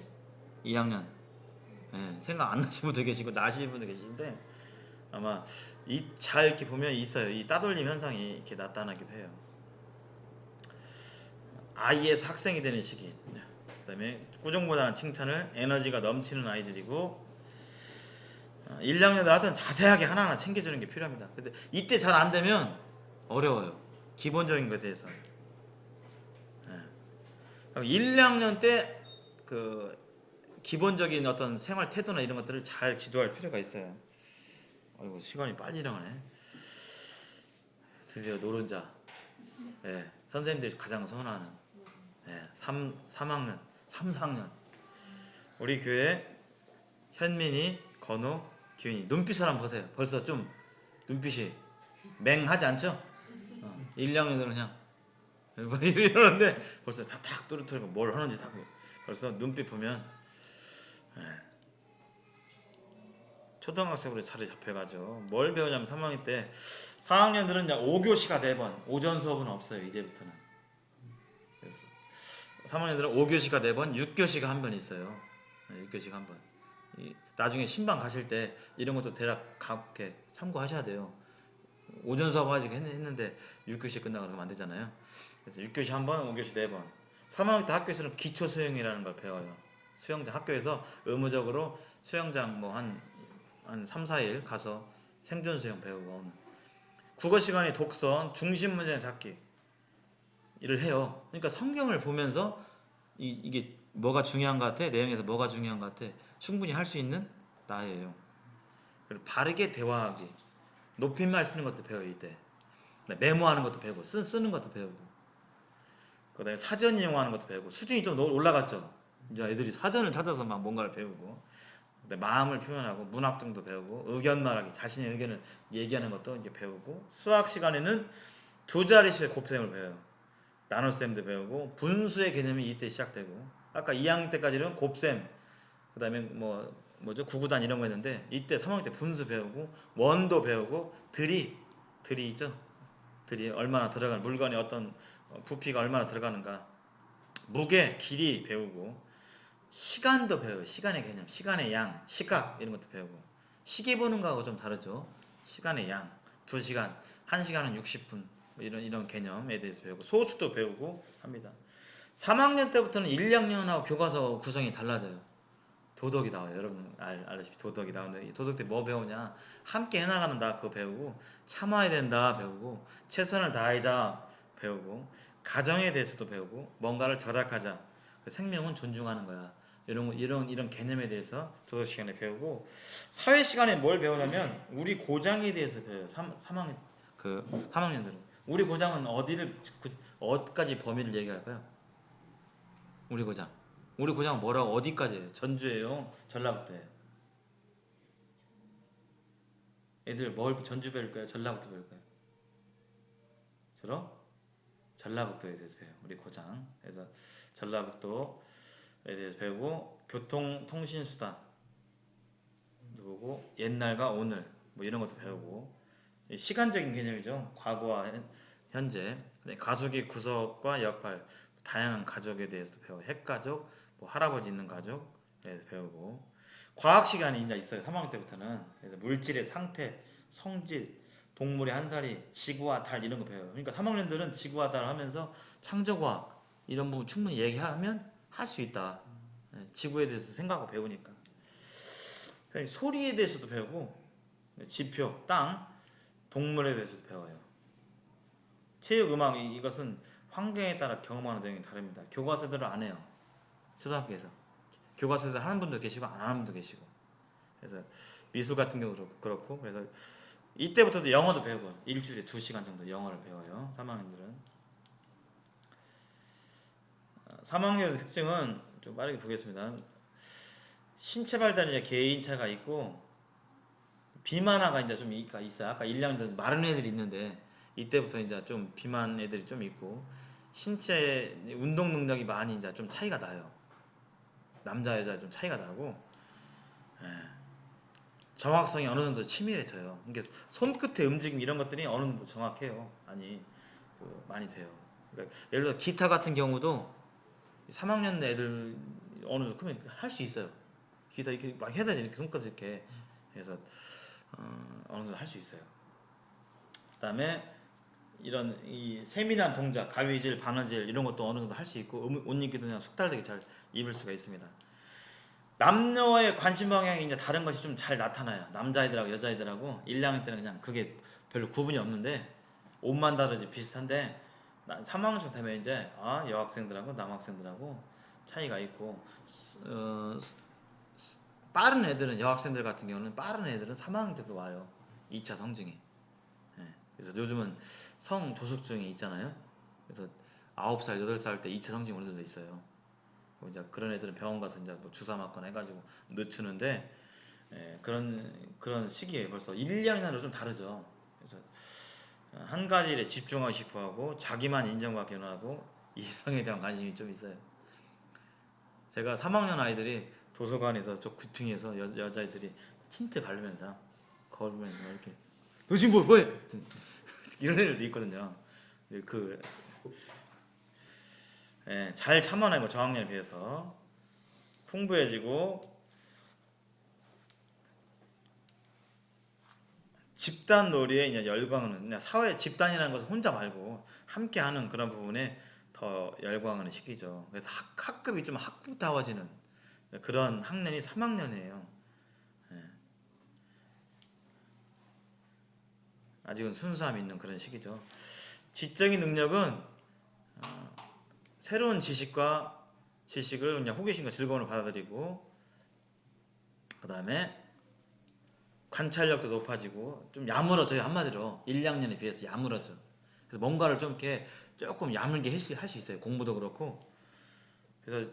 A: 2학년. 예, 생각 안 나시는 분도 계시고 나시는 분도 계시는데 아마 잘 이렇게 보면 있어요. 이 따돌림 현상이 이렇게 나타나기도 해요. 아이에서 학생이 되는 시기. 그다음에 꾸중보다는 칭찬을, 에너지가 넘치는 아이들이고, 1, 2학년들한테는 자세하게 하나하나 챙겨주는 게 필요합니다. 근데 이때 잘 안 되면 어려워요. 기본적인 것에 대해서. 1, 2학년 때 그 기본적인 어떤 생활 태도나 이런 것들을 잘 지도할 필요가 있어요. 아이고 시간이 빨리 지나가네. 드디어 노른자. 예, 선생님들이 가장 선호하는 3학년, 3, 4학년. 우리 교회 현민이, 건우, 기훈이 눈빛을 한번 보세요. 벌써 좀 눈빛이 맹하지 않죠? 1, 2학년들은 그냥 이러는데 벌써 탁 뚜루뚜루 뭘 하는지 다 벌써 눈빛 보면 초등학생으로 자리 잡혀가죠. 뭘 배우냐면 3학년 때 4학년들은 5교시가 4번, 오전 수업은 없어요. 이제부터는. 그래서 3학년들은 5교시가 4번, 6교시가 한 번 있어요. 6교시가 한 번. 나중에 신방 가실 때 이런 것도 대략 이렇게 참고하셔야 돼요. 오전 수업 아직 했는데 6교시 끝나고 그러면 안 되잖아요. 그래서 6교시 한 번, 5교시 4번. 3학년 때 학교에서는 기초 수영이라는 걸 배워요. 수영장 학교에서 의무적으로 수영장 뭐 한 3, 4일 가서 생존 수영 배우고, 국어 시간에 독서, 중심 문제 찾기 일을 해요. 그러니까 성경을 보면서 이게 뭐가 중요한 것 같아? 내용에서 뭐가 중요한 것 같아? 충분히 할 수 있는 나예요. 그리고 바르게 대화하기, 높임말 쓰는 것도 배워요. 이때 메모하는 것도 배우고 쓰는 것도 배우고, 그 다음에 사전 이용하는 것도 배우고. 수준이 좀 올라갔죠. 이제 애들이 사전을 찾아서 막 뭔가를 배우고, 마음을 표현하고 문학등도 배우고, 의견 말하기, 자신의 의견을 얘기하는 것도 이제 배우고, 수학 시간에는 두 자릿수의 곱셈을 배워요. 나눗셈도 배우고, 분수의 개념이 이때 시작되고, 아까 2학년 때까지는 곱셈, 그 다음에 뭐죠 구구단 이런 거 했는데 이때 3학년 때 분수 배우고 원도 배우고 드립, 들이죠. 들이 얼마나 들어가는 물건이 어떤 부피가 얼마나 들어가는가. 무게, 길이 배우고 시간도 배워요. 시간의 개념, 시간의 양, 시각 이런 것도 배우고 시계 보는 거하고 좀 다르죠. 시간의 양, 2시간, 1시간은 60분 뭐 이런 개념에 대해서 배우고 소수도 배우고 합니다. 3학년 때부터는 1, 2학년하고 교과서 구성이 달라져요. 도덕이 나와요. 여러분 알다시피 도덕이 나오는데 도덕 때 뭐 배우냐? 함께 해나가는다 그거 배우고 참아야 된다 배우고 최선을 다하자 배우고 가정에 대해서도 배우고 뭔가를 절약하자 생명은 존중하는 거야. 이런 개념에 대해서 도덕 시간에 배우고 사회 시간에 뭘 배우냐면 우리 고장에 대해서 배워요. 3학년 그 3학년들은 우리 고장은 어디까지 범위를 얘기할까요? 우리 고장. 우리 고장 뭐라고 어디까지예요? 전주예요? 전라북도예요? 애들 뭘 전주 배울까요? 전라북도 배울까요? 주로 전라북도에 대해서 배워요. 우리 고장. 그래서 전라북도에 대해서 배우고 교통 통신 수단 보고 옛날과 오늘 뭐 이런 것도 배우고 시간적인 개념이죠. 과거와 현재 가족의 구석과 역할 다양한 가족에 대해서 배워 핵가족 뭐 할아버지 있는 가족에 대해서 배우고 과학 시간이 이제 있어요. 3학년 때부터는 그래서 물질의 상태 성질 동물의 한살이 지구와 달 이런 거 배워요. 그러니까 3학년들은 지구와 달 하면서 창조과학 이런 부분 충분히 얘기하면 할 수 있다. 지구에 대해서 생각하고 배우니까 소리에 대해서도 배우고 지표, 땅, 동물에 대해서도 배워요. 체육, 음악 이것은 환경에 따라 경험하는 내용이 다릅니다. 교과서들을 안 해요. 초등학교에서 교과서들 하는 분도 계시고 안 하는 분도 계시고 그래서 미술 같은 경우도 그렇고 그래서 이때부터도 영어도 배우고 일주일에 2시간 정도 영어를 배워요. 3학년들은 3학년의 특징은 좀 빠르게 보겠습니다. 신체 발달이 개인차가 있고 비만화가 이제 좀 있어요. 아까 1학년 마른 애들이 있는데 이때부터 이제 좀 비만 애들이 좀 있고 신체 운동 능력이 많이 이제 좀 차이가 나요. 남자 여자 좀 차이가 나고 예. 정확성이 어느 정도 치밀해져요. 그러니까 손끝의 움직임 이런 것들이 어느 정도 정확해요. 아니 많이 돼요. 그러니까 예를 들어 기타 같은 경우도 3학년 애들 어느 정도 크면 할 수 있어요. 기타 이렇게 막 해야 돼 이렇게 손끝 이렇게 해서 어느 정도 할 수 있어요. 그다음에 이런 이 세밀한 동작, 가위질, 바느질 이런 것도 어느 정도 할 수 있고 옷 입기도 그냥 숙달되게 잘 입을 수가 있습니다. 남녀의 관심 방향이 이제 다른 것이 좀 잘 나타나요. 남자애들하고 여자애들하고 1, 2학년 때는 그냥 그게 별로 구분이 없는데 옷만 다르지 비슷한데 3학년쯤 되면 이제 여학생들하고 남학생들하고 차이가 있고 어, 빠른 애들은 여학생들 같은 경우는 빠른 애들은 3학년 때도 와요. 2차 성징이. 예. 그래서 요즘은 성 조숙중이 있잖아요. 그래서 9살, 8살 때 2차 성징 오는 애들도 있어요. 이제 그런 애들은 병원 가서 이제 뭐 주사 맞거나 해가지고 늦추는데 그런 시기에 벌써 1, 2학년으로 좀 다르죠. 그래서 한 가지 일에 집중하고 싶어하고 자기만 인정받기 원하고 이성에 대한 관심이 좀 있어요. 제가 3학년 아이들이 도서관에서 저 구층에서 여자애들이 틴트 바르면서 거울 보면서 이렇게 너 지금 뭐해? 이런 애들도 있거든요. 그 잘 참아내고 저학년에 비해서 풍부해지고 집단 놀이에 이제 열광하는 그냥 사회 집단이라는 것은 혼자 말고 함께하는 그런 부분에 더 열광하는 시기죠. 그래서 학급이 좀 학구다워지는 그런 학년이 3학년이에요. 아직은 순수함이 있는 그런 시기죠. 지적인 능력은 새로운 지식을 그냥 호기심과 즐거움을 받아들이고 그 다음에 관찰력도 높아지고 좀 야물어져요. 한마디로 1, 2학년에 비해서 야물어져. 그래서 뭔가를 좀 이렇게 조금 야물게 할 수 있어요. 공부도 그렇고. 그래서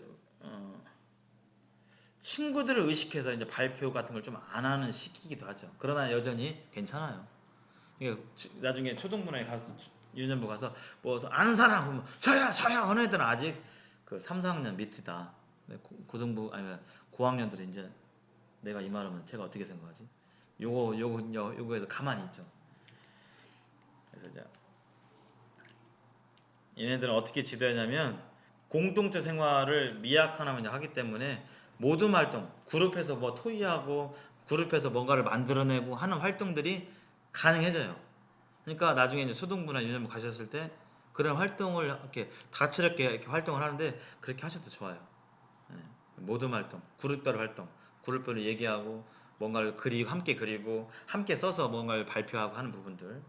A: 친구들을 의식해서 이제 발표 같은 걸 좀 안 하는 시기이기도 하죠. 그러나 여전히 괜찮아요. 그러니까 나중에 초등부에 가서 유년부 가서 뭐 아는 사람 보면 저야 어느 애들은 아직 그 3, 4학년 밑이다. 고등부 아니 고학년들이 이제 내가 이 말하면 제가 어떻게 생각하지? 요거에서 가만히 있죠. 그래서 이제 얘네들은 어떻게 지도하냐면 공동체 생활을 미약하나마 하기 때문에 모둠 활동, 그룹에서 뭐 토의하고 그룹에서 뭔가를 만들어내고 하는 활동들이 가능해져요. 그러니까 나중에 이제 초등부나 유년부 가셨을 때 그런 활동을 이렇게 다채롭게 이렇게 활동을 하는데 그렇게 하셔도 좋아요. 예. 모둠 활동, 그룹별 활동, 그룹별로 얘기하고 뭔가를 그리고 함께 써서 뭔가를 발표하고 하는 부분들.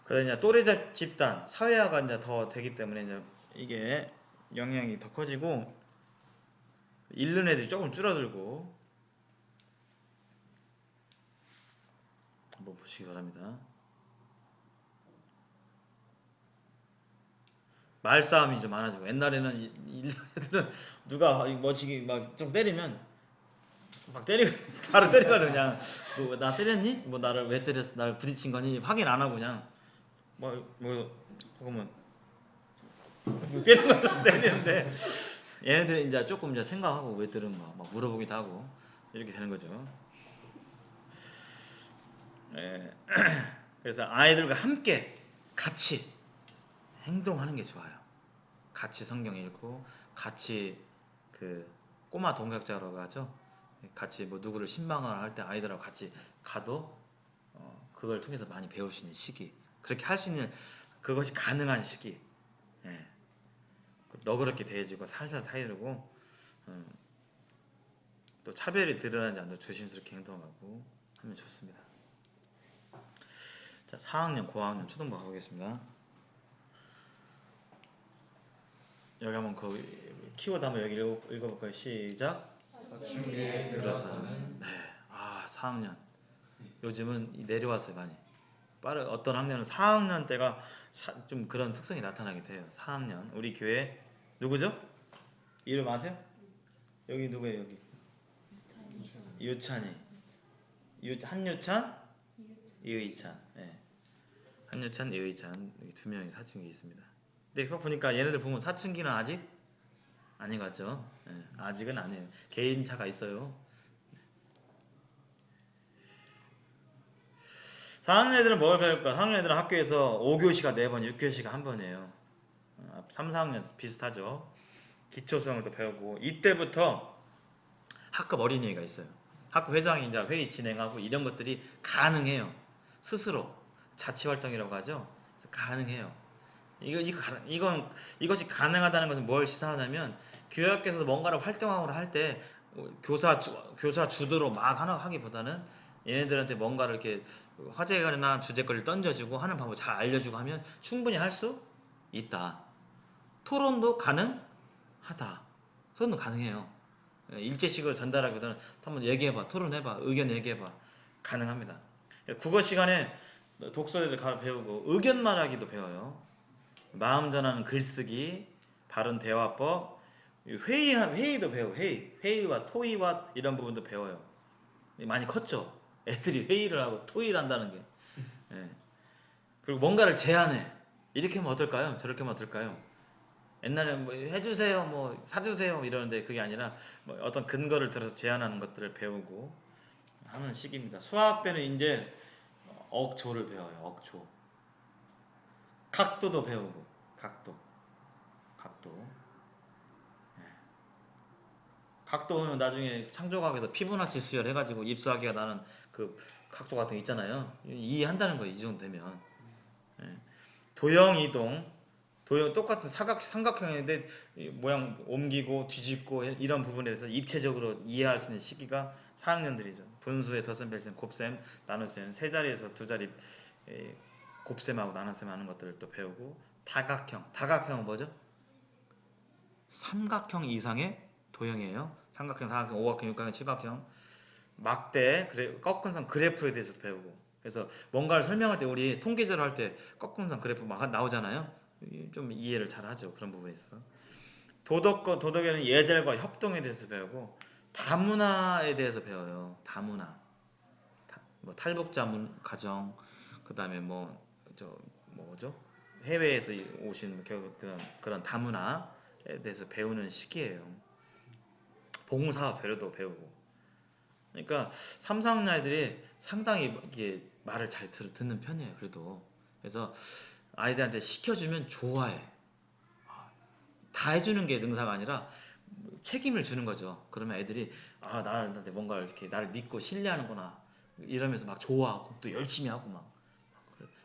A: 그다음에 이제 또래 집단, 사회화가 이제 더 되기 때문에 이제 이게 영향이 더 커지고 잃는 애들이 조금 줄어들고 한번 보시기 바랍니다. 말싸움이 좀 많아지고 옛날에는 잃는 애들은 누가 뭐지기 막 좀 때리면 막 때리고 바로 때리거든 그냥 뭐 나 때렸니? 뭐 나를 왜 때렸어? 나를 부딪힌 거니? 확인 안 하고 그냥 뭐 조금은 뭐 때리는 거 때리는데 얘네들이 이제 조금 이제 생각하고 왜 때렸는가 막 물어보기도 하고 이렇게 되는 거죠. 예. 그래서 아이들과 함께 같이 행동하는 게 좋아요. 같이 성경 읽고 같이 그 꼬마 동역자라고 하죠. 같이 뭐 누구를 신방을 할 때 아이들하고 같이 가도 그걸 통해서 많이 배울 수 있는 시기. 그렇게 할 수 있는 그것이 가능한 시기. 예. 너그럽게 대해주고 살살 사이르고 또 차별이 드러나지 않도록 조심스럽게 행동하고 하면 좋습니다. 자, 4학년, 고학년, 초등부 가보겠습니다. 여기 한번 그 키워드 한번 여기 읽어볼까요? 시작.
B: 사춘기에 들어서는
A: 네. 4학년. 요즘은 내려왔어요 많이. 어떤 학년은 4학년 때가 좀 그런 특성이 나타나기도 해요. 4학년. 우리 교회 누구죠? 이름 아세요? 여기 누구예요? 여기 유찬이. 한유찬, 이의찬. 네. 한유찬, 이의찬 여기 두 명이 사춘기 있습니다. 근데 그거 보니까 얘네들 보면 사춘기는 아직 아닌 것 같죠? 네. 아직은 아니에요. 개인차가 있어요. 4학년 애들은 뭘 배울까? 4학년 애들은 학교에서 5교시가 4번, 6교시가 1번이에요. 3, 4학년 비슷하죠. 기초수학을 또 배우고 이때부터 학급 어린이가 있어요. 학급 회장이 이제 회의 진행하고 이런 것들이 가능해요. 스스로 자치활동이라고 하죠. 그래서 가능해요. 이것이 가능하다는 것은 뭘 시사하냐면 교육학교에서 뭔가를 활동하고 할 때 교사 주도로 막 하기보다는 얘네들한테 뭔가를 이렇게 화제거리나 주제거리를 던져주고 하는 방법 잘 알려주고 하면 충분히 할 수 있다. 토론도 가능하다. 토론도 가능해요. 일제식으로 전달하기보다는 한번 얘기해봐, 토론해봐, 의견 얘기해봐. 가능합니다. 국어 시간에 독서를 배우고 의견 말하기도 배워요. 마음 전하는 글쓰기, 바른 대화법, 회의도 배워. 회의와 토의와 이런 부분도 배워요. 많이 컸죠. 애들이 회의를 하고 토의를 한다는 게. 예. 그리고 뭔가를 제안해. 이렇게 하면 어떨까요? 저렇게 하면 어떨까요? 옛날에는 뭐 해주세요, 뭐 사주세요 이러는데 그게 아니라 뭐 어떤 근거를 들어서 제안하는 것들을 배우고 하는 시기입니다. 수학 때는 이제 억조를 배워요. 억조. 각도도 배우고 각도. 예. 각도 보면 나중에 창조과학에서 피보나치 수열 해가지고 입수하기가 나는 그 각도 같은 거 있잖아요. 이해한다는 거예요. 이 정도 되면. 예. 도형 이동, 똑같은 삼각형인데 모양 옮기고 뒤집고 이런 부분에 대해서 입체적으로 이해할 수 있는 시기가 4학년들이죠. 분수의 덧셈, 뺄셈, 곱셈, 나눗셈, 세 자리에서 두 자리 곱셈하고 나눗셈 하는 것들을 또 배우고 다각형은 뭐죠? 삼각형 이상의 도형이에요. 삼각형, 사각형, 오각형, 육각형, 칠각형, 막대, 꺾은 선 그래프에 대해서 배우고. 그래서 뭔가를 설명할 때 우리 통계제로 할 때 꺾은 선 그래프 막 나오잖아요. 좀 이해를 잘 하죠. 그런 부분에 있어. 도덕에는 예절과 협동에 대해서 배우고 다문화에 대해서 배워요. 다문화. 뭐 탈북자 가정, 그다음에 뭐죠? 해외에서 오신 그런 다문화에 대해서 배우는 시기예요. 봉사와 배려도 배우고. 그러니까 3, 4학년 아이들이 상당히 이게 말을 잘 듣는 편이에요. 그래도 그래서 아이들한테 시켜주면 좋아해. 다 해주는 게 능사가 아니라 책임을 주는 거죠. 그러면 애들이 아 나한테 뭔가 이렇게 나를 믿고 신뢰하는구나 이러면서 막 좋아하고 또 열심히 하고 막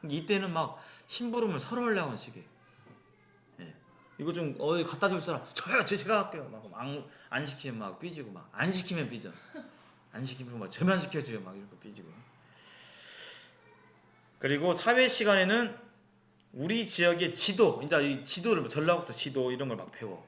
A: 이때는 막 심부름을 서로 하려고 하는 식이에요. 예. 이거 좀 어디 갖다 줄 사람 저요 제가 할게요. 막 안 시키면 막 삐지고 막 안 시키면 삐져. 안 시키면 막 저만 시켜줘요 막 이렇게 삐지고. 그리고 사회 시간에는 우리 지역의 지도, 이제 이 지도를 전라북도 지도 이런 걸 막 배워.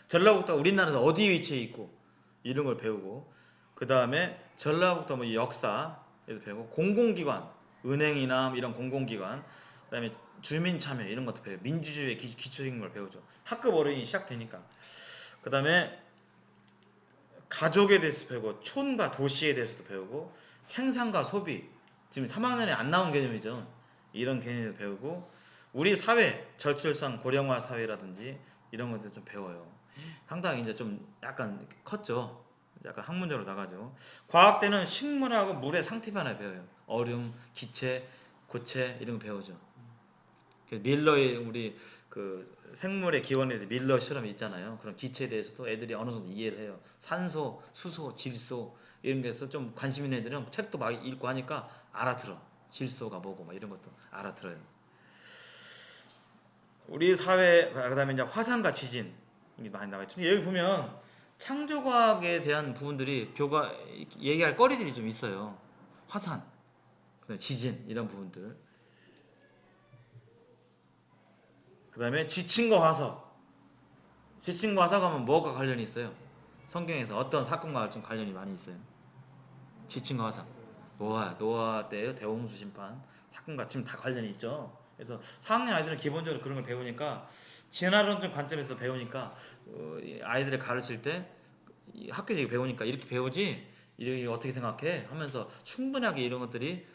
A: 전라북도가 우리나라에서 어디 위치해 있고 이런 걸 배우고 그 다음에 전라북도 뭐 역사에도 배우고 공공기관, 은행이나 뭐 이런 공공기관 그 다음에 주민참여 이런 것도 배워. 민주주의 기초적인 걸 배우죠. 학급 어른이 시작되니까. 그 다음에 가족에 대해서 배우고 촌과 도시에 대해서도 배우고 생산과 소비 지금 3학년에 안 나온 개념이죠. 이런 개념을 배우고 우리 사회 저출산 고령화 사회라든지 이런 것들 좀 배워요. 상당히 이제 좀 약간 컸죠. 약간 학문적으로 나가죠. 과학 때는 식물하고 물의 상태 변화 배워요. 얼음, 기체, 고체 이런 거 배우죠. 밀러의 우리 그 생물의 기원에 대해서 밀러 실험이 있잖아요. 그런 기체에 대해서도 애들이 어느 정도 이해를 해요. 산소, 수소, 질소 이런 데서 좀 관심 있는 애들은 책도 막 읽고 하니까 알아들어. 질소가 뭐고 막 이런 것도 알아들어요. 우리 사회 그다음에 이제 화산과 지진 이게 많이 나와있죠. 여기 보면 창조과학에 대한 부분들이 교과 얘기할 거리들이 좀 있어요. 화산, 그다음에 지진 이런 부분들. 그다음에 지층과 화석. 지층과 화석하면 뭐가 관련이 있어요? 성경에서 어떤 사건과 좀 관련이 많이 있어요. 지층과 화석. 노아 때의 대홍수 심판 사건과 지금 다 관련이 있죠. 그래서 4학년 아이들은 기본적으로 그런 걸 배우니까 진화론적 관점에서 배우니까 아이들을 가르칠 때 학교에서 배우니까 이렇게 배우지 이렇게 어떻게 생각해 하면서 충분하게 이런 것들이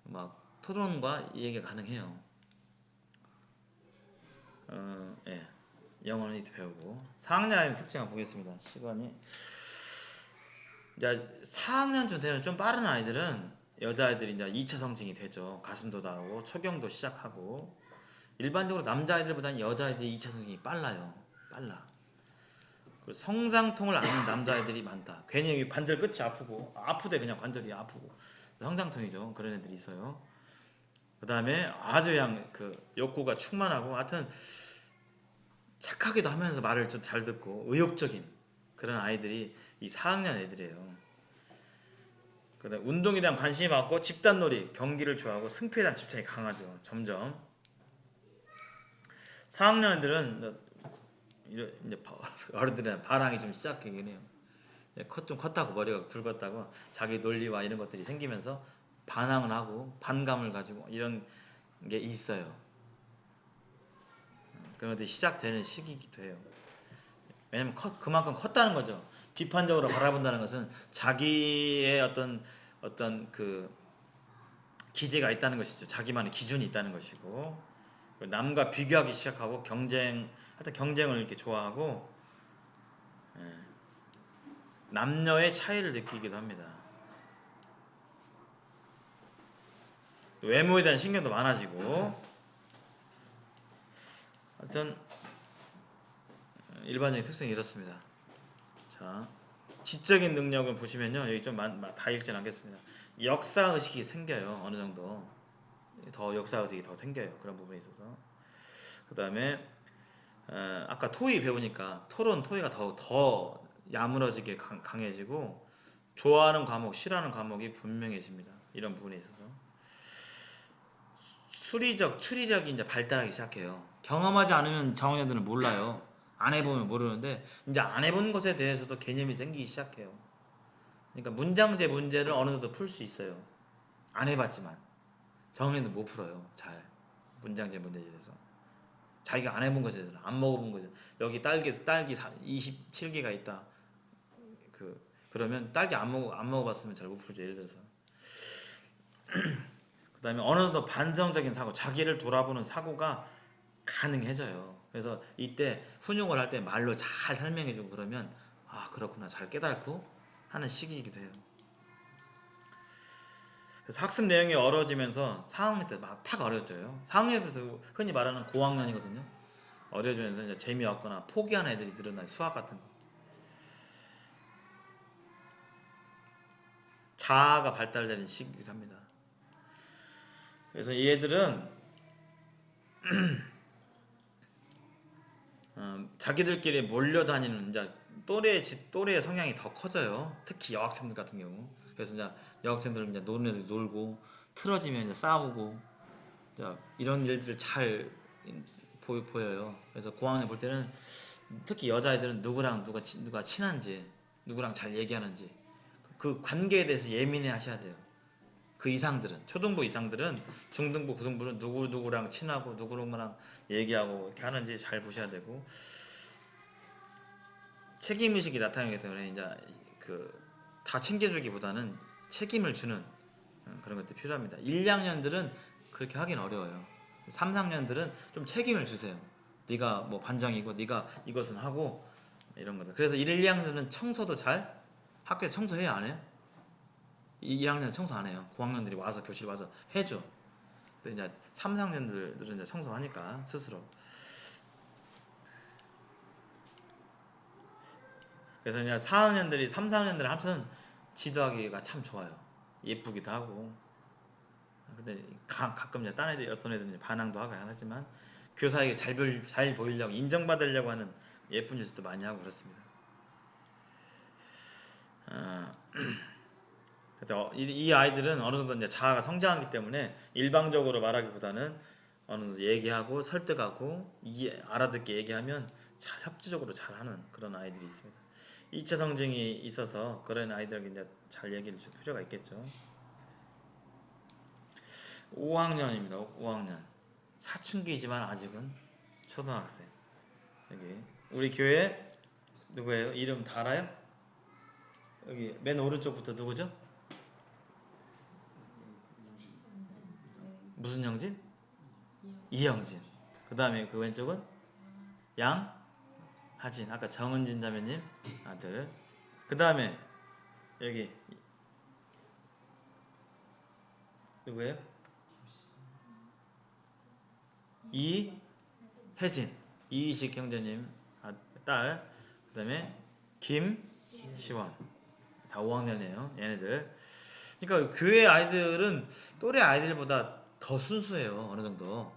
A: 막 토론과 얘기가 가능해요. 예. 영어는 이렇게 배우고 4학년 아이들 특징을 보겠습니다. 시간이 이제 4학년쯤 되면 좀 빠른 아이들은 여자아이들이 이제 2차 성징이 되죠. 가슴도 나오고 초경도 시작하고 일반적으로 남자아이들보다는 여자아이들이 2차 성징이 빨라요. 빨라. 그리고 성장통을 앓는 남자아이들이 많다. 괜히 관절 끝이 아프고 아프대 그냥 관절이 아프고 성장통이죠. 그런 애들이 있어요. 그 다음에 아주 그냥 그 욕구가 충만하고 하여튼 착하기도 하면서 말을 좀 잘 듣고 의욕적인 그런 아이들이 이 4학년 애들이에요. 그다음 운동에 대한 관심이 많고 집단놀이, 경기를 좋아하고 승패에 대한 집착이 강하죠. 점점 4학년 애들은 이제 어른들은 반항이 좀 시작하긴 해요. 좀 컸다고 머리가 굵었다고 자기 논리와 이런 것들이 생기면서 반항을 하고 반감을 가지고 이런 게 있어요. 그런 것들이 시작되는 시기이기도 해요. 왜냐면 그만큼 컸다는 거죠. 비판적으로 바라본다는 것은 자기의 어떤 그 기제가 있다는 것이죠. 자기만의 기준이 있다는 것이고 남과 비교하기 시작하고 하여튼 경쟁을 이렇게 좋아하고 예, 남녀의 차이를 느끼기도 합니다. 외모에 대한 신경도 많아지고 하여튼 일반적인 특성이 이렇습니다. 자, 지적인 능력을 보시면요. 여기 좀 다 읽진 않겠습니다. 역사의식이 생겨요. 어느 정도 더 역사의식이 더 생겨요. 그런 부분에 있어서 그 다음에 아까 토의 배우니까 토의가 더 야무러지게 강해지고 좋아하는 과목, 싫어하는 과목이 분명해집니다. 이런 부분에 있어서 추리력이 이제 발달하기 시작해요. 경험하지 않으면 정학년들은 몰라요. 안 해보면 모르는데 이제 안 해본 것에 대해서도 개념이 생기기 시작해요. 그러니까 문장제 문제를 어느 정도 풀 수 있어요. 안 해봤지만 정학년들 못 풀어요. 잘 문장제 문제에 대해서 자기가 안 해본 것에 대해서 안 먹어본 거죠. 여기 딸기 27개가 있다. 그러면 딸기 안 먹어봤으면 잘 못 풀죠. 예를 들어서 그 다음에 어느 정도 반성적인 사고, 자기를 돌아보는 사고가 가능해져요. 그래서 이때 훈육을 할 때 말로 잘 설명해주고 그러면 아 그렇구나 잘 깨닫고 하는 시기이기도 해요. 그래서 학습 내용이 어려워지면서 4학년 때 막 팍 어려져요. 4학년부터 흔히 말하는 고학년이거든요. 어려지면서 이제 재미없거나 포기하는 애들이 늘어나요. 수학 같은 거. 자아가 발달되는 시기이기도 합니다. 그래서 이 애들은 자기들끼리 몰려다니는 이제 또래의 성향이 더 커져요. 특히 여학생들 같은 경우. 그래서 이제 여학생들은 이제 노는 애들 놀고 틀어지면 이제 싸우고 이제 이런 일들을 잘 보여요. 그래서 고학년 볼 때는 특히 여자애들은 누가 친한지 누구랑 잘 얘기하는지 그 관계에 대해서 예민해 하셔야 돼요. 그 이상들은 초등부 이상들은 중등부 고등부는 누구랑 친하고 누구랑 얘기하고 이렇게 하는지 잘 보셔야 되고 책임의식이 나타나기 때문에 이제 그 다 챙겨주기보다는 책임을 주는 그런 것들이 필요합니다. 1, 2학년들은 그렇게 하긴 어려워요. 3, 4학년들은 좀 책임을 주세요. 네가 뭐 반장이고 네가 이것은 하고 이런 거다. 그래서 1, 2학년들은 청소도 잘 학교에 청소해야 안 해요? 2학년 청소 안 해요. 9학년들이 와서 교실 와서 해줘. 근데 이제 3, 4학년들은 이제 청소하니까 스스로. 그래서 이제 4학년들이 3, 4학년들 하면 지도하기가 참 좋아요. 예쁘기도 하고. 근데 가끔 이제 딴 애들 어떤 애들은 반항도 하고 하지만 교사에게 잘 보이려고 인정받으려고 하는 예쁜 짓도 많이 하고 그렇습니다. 그래서 이 아이들은 어느 정도 이제 자아가 성장하기 때문에 일방적으로 말하기보다는 어느 정도 얘기하고 설득하고 알아듣게 얘기하면 잘 협조적으로 잘하는 그런 아이들이 있습니다. 2차 성징이 있어서 그런 아이들에게 이제 잘 얘기를 줄 필요가 있겠죠. 5학년입니다. 5학년. 사춘기지만 아직은 초등학생. 여기 우리 교회 누구예요? 이름 다 알아요? 여기 맨 오른쪽부터 누구죠? 무슨 영진? 이영진. 그 다음에 그 왼쪽은 양하진. 아까 정은진 자매님 아들. 그 다음에 여기 누구예요? 이혜진. 이희식 형제님 딸. 그 다음에 김시원. 다 5학년이에요. 얘네들. 그러니까 교회 아이들은 또래 아이들보다 더 순수해요. 어느 정도.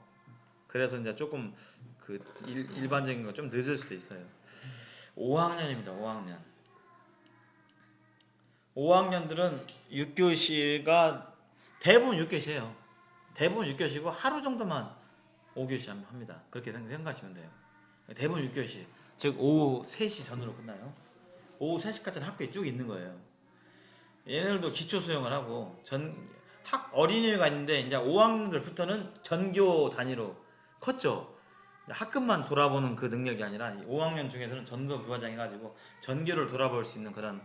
A: 그래서 이제 조금 그 일반적인 거 좀 늦을 수도 있어요. 5학년입니다. 5학년. 5학년들은 6교시가 대부분 6교시예요. 대부분 6교시고 하루 정도만 5교시 합니다. 그렇게 생각하시면 돼요. 대부분 6교시. 즉 오후 3시 전으로 끝나요. 오후 3시까지는 학교에 쭉 있는 거예요. 얘네들도 기초 수영을 하고 어린이가 있는데 이제 5학년들부터는 전교 단위로 컸죠. 학급만 돌아보는 그 능력이 아니라 5학년 중에서는 전교 부과장 해가지고 전교를 돌아볼 수 있는 그런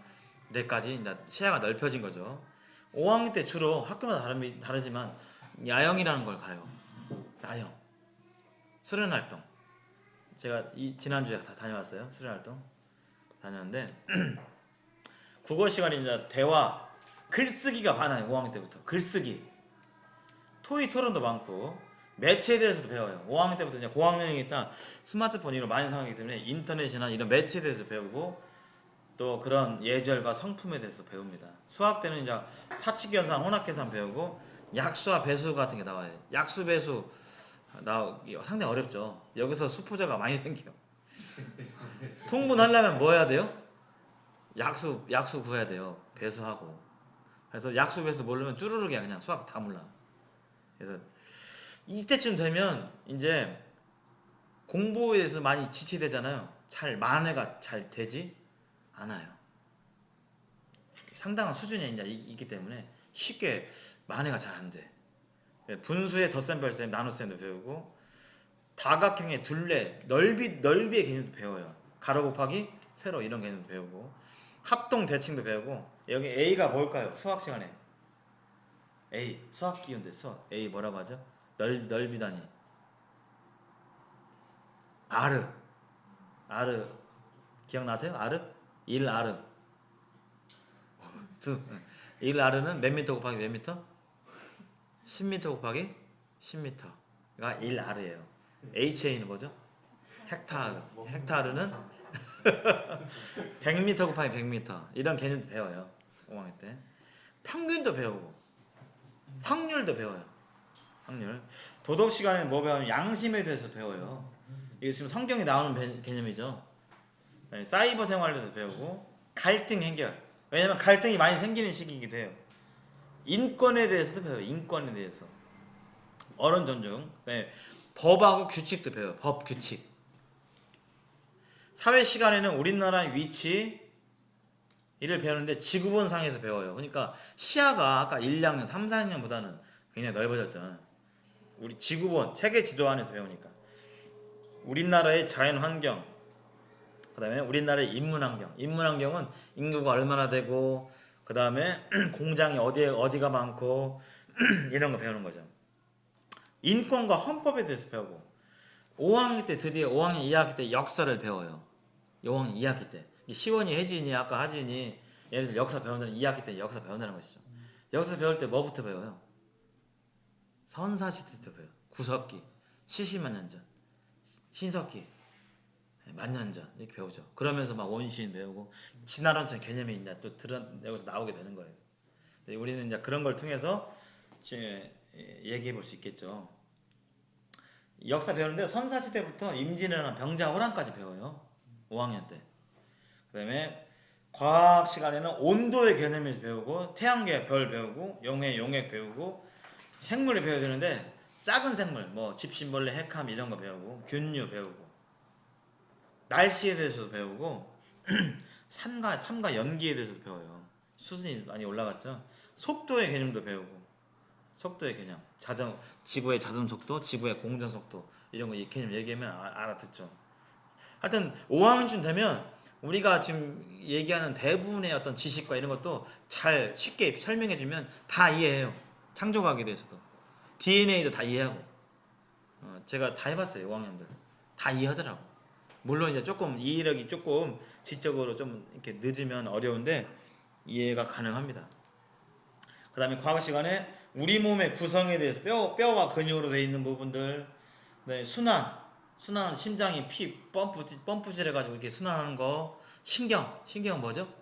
A: 데까지 이제 시야가 넓혀진 거죠. 5학년 때 주로 학교마다 다르지만 야영이라는 걸 가요. 야영, 수련활동. 제가 지난주에 다 다녀왔어요. 수련활동 다녔는데 국어 시간이 이제 대화, 글쓰기가 많아요. 5학년 때부터 글쓰기, 토의 토론도 많고 매체에 대해서도 배워요. 5학년 때부터 이제 고학년이니까 스마트폰 이런 많이 사용하기 때문에 인터넷이나 이런 매체에 대해서 배우고 또 그런 예절과 성품에 대해서 배웁니다. 수학 때는 이제 사칙연산, 혼합계산 배우고 약수와 배수 같은 게 나와요. 약수, 배수 상당히 어렵죠. 여기서 수포자가 많이 생겨요. 통분하려면 뭐 해야 돼요? 약수 구해야 돼요. 배수하고. 그래서 약수, 배수 모르면 쭈루룩이야. 그냥 수학 다 몰라. 그래서 이때쯤 되면 이제 공부에 대해서 많이 지체되잖아요. 만회가 잘 되지 않아요. 상당한 수준이 이제 있기 때문에 쉽게 만회가 잘 안 돼. 분수의 덧셈, 별셈, 나눗셈도 배우고 다각형의 둘레, 넓이의 개념도 배워요. 가로 곱하기 세로 이런 개념도 배우고 합동 대칭도 배우고 여기 A가 뭘까요? 수학 시간에 A 수학 기운데 수학 A 뭐라고 하죠? 넓이 단위 아르 기억나세요? 아르? 1아르 1아르는 몇 미터 곱하기 몇 미터? 10m 곱하기 10m가 1R이에요. HA는 뭐죠? 헥타르. 헥타르는 100m 곱하기 100m. 이런 개념도 배워요. 5학년 때. 평균도 배우고 확률도 배워요. 확률. 도덕 시간에 뭐 배우면 양심에 대해서 배워요. 이게 지금 성경에 나오는 개념이죠. 사이버 생활에 대해서 배우고 갈등 해결. 왜냐면 갈등이 많이 생기는 시기이기도 해요. 인권에 대해서도 배워요. 인권에 대해서. 어른 존중. 네. 법하고 규칙도 배워요. 법 규칙. 사회 시간에는 우리나라의 위치 이를 배우는데 지구본상에서 배워요. 그러니까 시야가 아까 1, 2학년, 3, 4학년보다는 굉장히 넓어졌죠. 우리 지구본, 세계 지도 안에서 배우니까. 우리나라의 자연 환경, 그 다음에 우리나라의 인문 환경. 인문 환경은 인구가 얼마나 되고, 그 다음에 공장이 어디가 많고, 이런 거 배우는 거죠. 인권과 헌법에 대해서 배우고, 5학년 때 드디어 5학년 2학기 때 역사를 배워요. 5학년 2학기 때. 시원이, 혜진이, 아까 하진이, 얘네들 역사 배운다는 2학기 때 역사 배운다는 것이죠. 역사 배울 때 뭐부터 배워요? 선사시대부터 배워요. 구석기, 70만 년 전, 신석기, 만년 전 이렇게 배우죠. 그러면서 막 원시인 배우고 진화론적 개념이 이제 또 여기서 나오게 되는 거예요. 우리는 이제 그런 걸 통해서 얘기해 볼 수 있겠죠. 역사 배우는데 선사시대부터 임진왜란, 병자, 호란까지 배워요. 5학년 때. 그 다음에 과학 시간에는 온도의 개념에서 배우고 태양계 별 배우고 용액 배우고 생물을 배워야 되는데 작은 생물 뭐 집신벌레, 핵함 이런 거 배우고 균류 배우고 날씨에 대해서도 배우고 삼가 연기에 대해서도 배워요. 수준이 많이 올라갔죠. 속도의 개념도 배우고 속도의 개념 지구의 자전 속도, 지구의 공전 속도 이런 거 이 개념 얘기하면 알아듣죠. 하여튼 5학년쯤 되면 우리가 지금 얘기하는 대부분의 어떤 지식과 이런 것도 잘 쉽게 설명해주면 다 이해해요. 창조과학에 대해서도 DNA도 다 이해하고 제가 다 해봤어요. 5학년들 다 이해하더라고. 물론 이제 조금 이해력이 조금 지적으로 좀 이렇게 늦으면 어려운데 이해가 가능합니다. 그 다음에 과학 시간에 우리 몸의 구성에 대해서 뼈와 근육으로 되어 있는 부분들, 네, 순환 심장이 피 펌프질 해가지고 이렇게 순환하는 거, 신경 뭐죠?